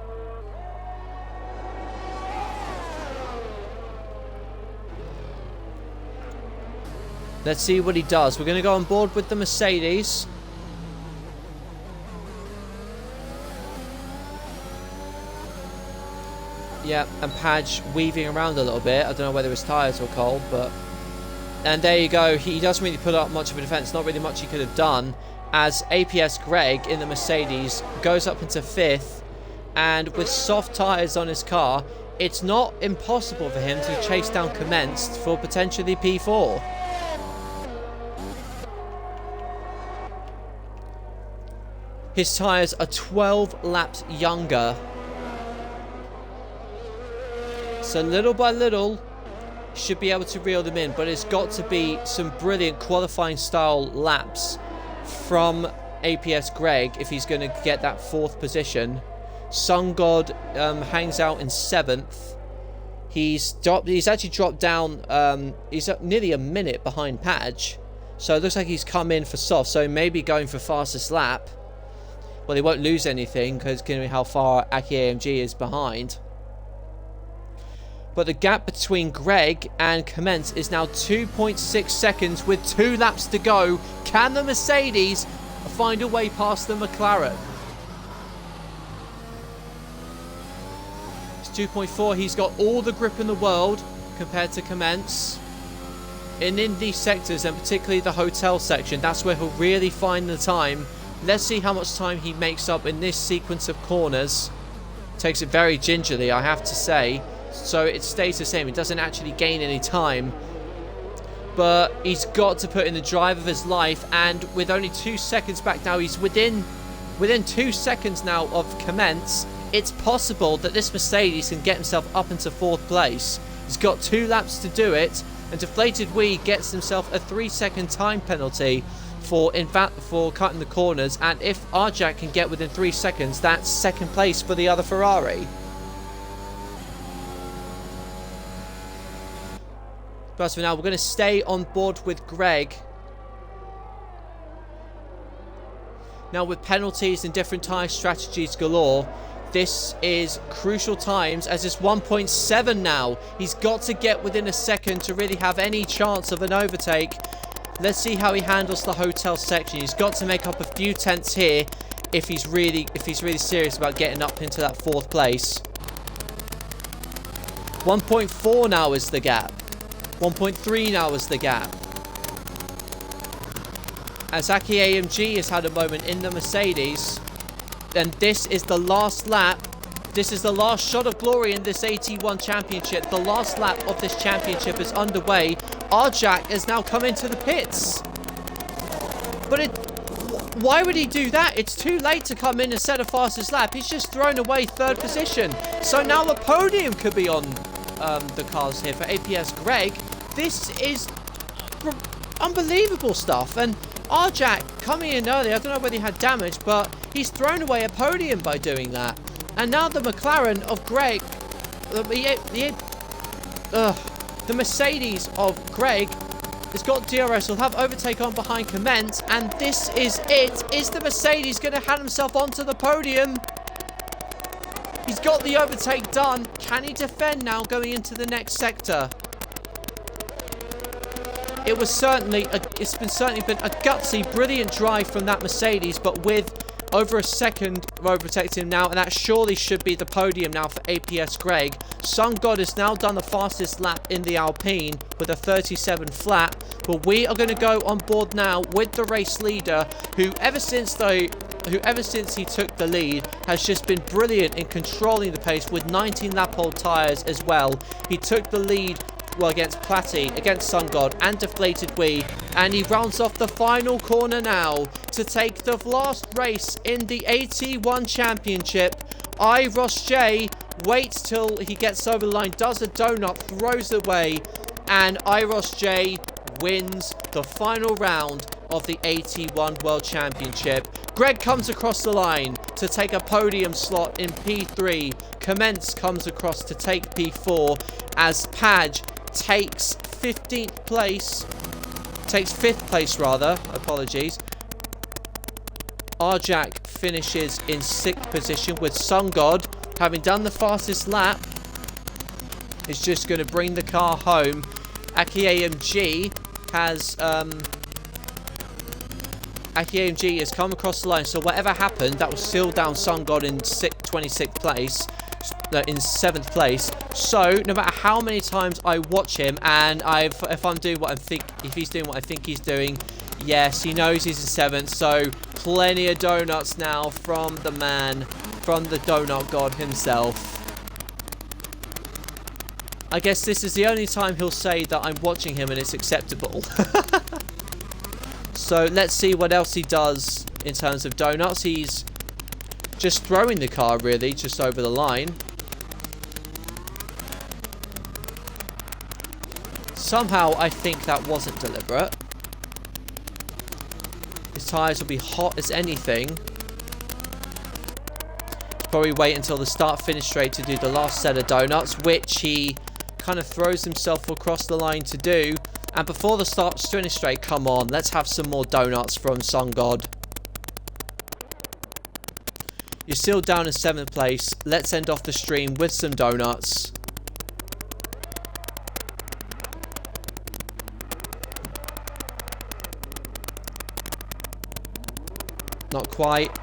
Let's see what he does. We're going to go on board with the Mercedes. Yeah, and Padge weaving around a little bit. I don't know whether his tyres were cold, but... And there you go. He doesn't really put up much of a defence. Not really much he could have done. As APS Greg in the Mercedes goes up into 5th. And with soft tyres on his car, it's not impossible for him to chase down Kemence for potentially P4. His tyres are 12 laps younger. So little by little, should be able to reel them in. But it's got to be some brilliant qualifying style laps from APS Greg if he's going to get that 4th position. Sungod hangs out in 7th. He's actually dropped down. He's nearly a minute behind Padge. So it looks like he's come in for soft. So maybe going for fastest lap. Well, he won't lose anything because considering how far Aki AMG is behind. But the gap between Greg and Kemence is now 2.6 seconds with 2 laps to go. Can the Mercedes find a way past the McLaren? It's 2.4. He's got all the grip in the world compared to Kemence. And in these sectors, and particularly the hotel section, that's where he'll really find the time. Let's see how much time he makes up in this sequence of corners. Takes it very gingerly, I have to say. So it stays the same. It doesn't actually gain any time. But he's got to put in the drive of his life. And with only 2 seconds back now, he's within 2 seconds now of Kemence. It's possible that this Mercedes can get himself up into 4th place. He's got 2 laps to do it. And DeFlatedWee gets himself a 3-second time penalty for cutting the corners. And if Arjak can get within 3 seconds, that's 2nd place for the other Ferrari. But for now, we're going to stay on board with Greg. Now, with penalties and different tyre strategies galore, this is crucial times as it's 1.7 now. He's got to get within a second to really have any chance of an overtake. Let's see how he handles the hotel section. He's got to make up a few tenths here if he's really serious about getting up into that 4th place. 1.4 now is the gap. 1.3 now is the gap. As Aki AMG has had a moment in the Mercedes, and this is the last lap. This is the last shot of glory in this AT1 championship. The last lap of this championship is underway. Arjack has now come into the pits. But why would he do that? It's too late to come in and set a fastest lap. He's just thrown away third position. So now the podium could be on the cars here for APS Greg. This is unbelievable stuff. And Arjack coming in early, I don't know whether he had damage, but he's thrown away a podium by doing that. And now the McLaren of Greg, the Mercedes of Greg has got DRS. He'll have overtake on behind Kemence, and this is it. Is the Mercedes going to hand himself onto the podium? He's got the overtake done. Can he defend now going into the next sector? It's certainly been a gutsy, brilliant drive from that Mercedes, but with over a second of overtaking him now, and that surely should be the podium now for APS Greg. Sun God has now done the fastest lap in the Alpine with a 37 flat, but we are going to go on board now with the race leader, who ever since he took the lead has just been brilliant in controlling the pace with 19 lap old tyres as well. He took the lead against Platty, against Sun God and DeFlatedWee, and he rounds off the final corner now to take the last race in the AT1 Championship. IRossJ waits till he gets over the line, does a donut, throws away, and IRossJ wins the final round of the AT1 World Championship. Greg comes across the line to take a podium slot in P3. Kemence comes across to take P4 as Padge takes 5th place rather, apologies. Arjack finishes in 6th position with Sun God, having done the fastest lap, is just going to bring the car home. Aki AMG has come across the line, so whatever happened, that was still down Sun God in 26th place. In 7th place. So no matter how many times I watch him, and if he's doing what I think he's doing, yes, he knows he's in 7th. So plenty of donuts now from the man, from the donut god himself. I guess this is the only time he'll say that I'm watching him and it's acceptable. So let's see what else he does in terms of donuts. He's just throwing the car really just over the line. Somehow I think that wasn't deliberate. His tyres will be hot as anything. Probably wait until the start-finish straight to do the last set of donuts, which he kind of throws himself across the line to do. And before the start-finish straight, come on, let's have some more donuts from Sun God. You're still down in 7th place. Let's end off the stream with some donuts. Not quite.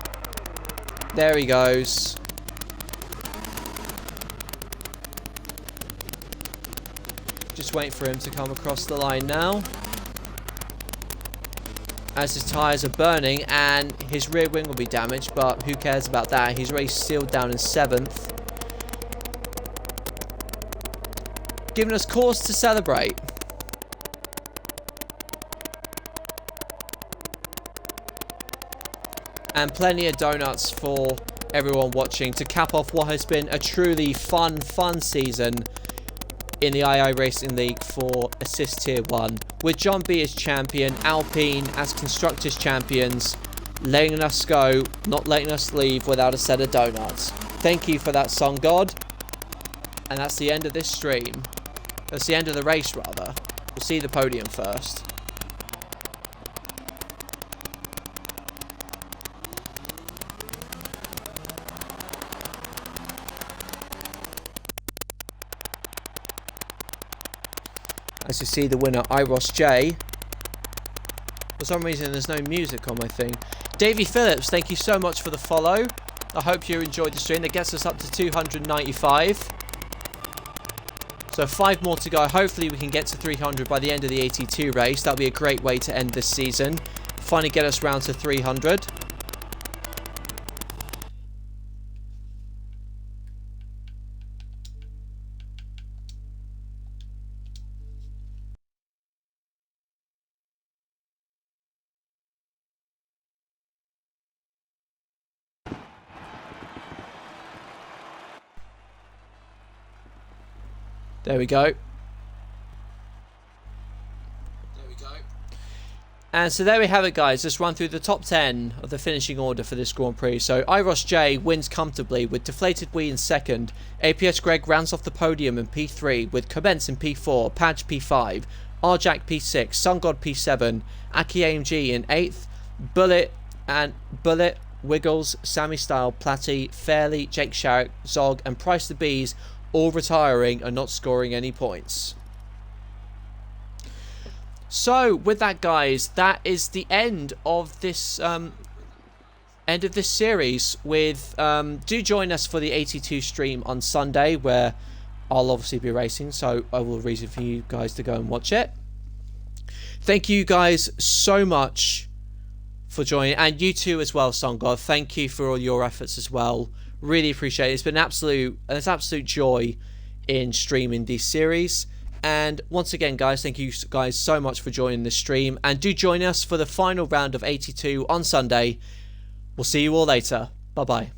There he goes. Just wait for him to come across the line now. As his tyres are burning and his rear wing will be damaged, but who cares about that? He's already sealed down in 7th. Giving us cause to celebrate. And plenty of donuts for everyone watching to cap off what has been a truly fun season in the II Racing League for Assist Tier 1. With John B as champion, Alpine as Constructors champions, letting us go, not letting us leave without a set of donuts. Thank you for that, Sun God. And that's the end of this stream. That's the end of the race, rather. We'll see the podium first. As you see, the winner, IRossJ. For some reason, there's no music on my thing. Davey Phillips, thank you so much for the follow. I hope you enjoyed the stream. That gets us up to 295. So 5 more to go. Hopefully we can get to 300 by the end of the 82 race. That'll be a great way to end this season. Finally get us round to 300. There we go. And so there we have it, guys. Let's run through the top 10 of the finishing order for this Grand Prix. So IRossJ wins comfortably with DeFlatedWee in second. APS Greg rounds off the podium in P3 with Kemence in P4, Padge P5, RJack P6, SunGod P7, Aki AMG in 8th, Bullet, Wiggles, Sammy Style, Platty, Fairley, Jake Sharrock, Zog, and Price the Bees all retiring and not scoring any points. So with that, guys, that is the end of this series. With do join us for the 82 stream on Sunday, where I'll obviously be racing, so I will reason for you guys to go and watch it. Thank you guys so much for joining, and you too as well, SunGod. Thank you for all your efforts as well. Really appreciate it. It's been an absolute joy in streaming these series. And once again, guys, thank you guys so much for joining the stream. And do join us for the final round of 82 on Sunday. We'll see you all later. Bye-bye.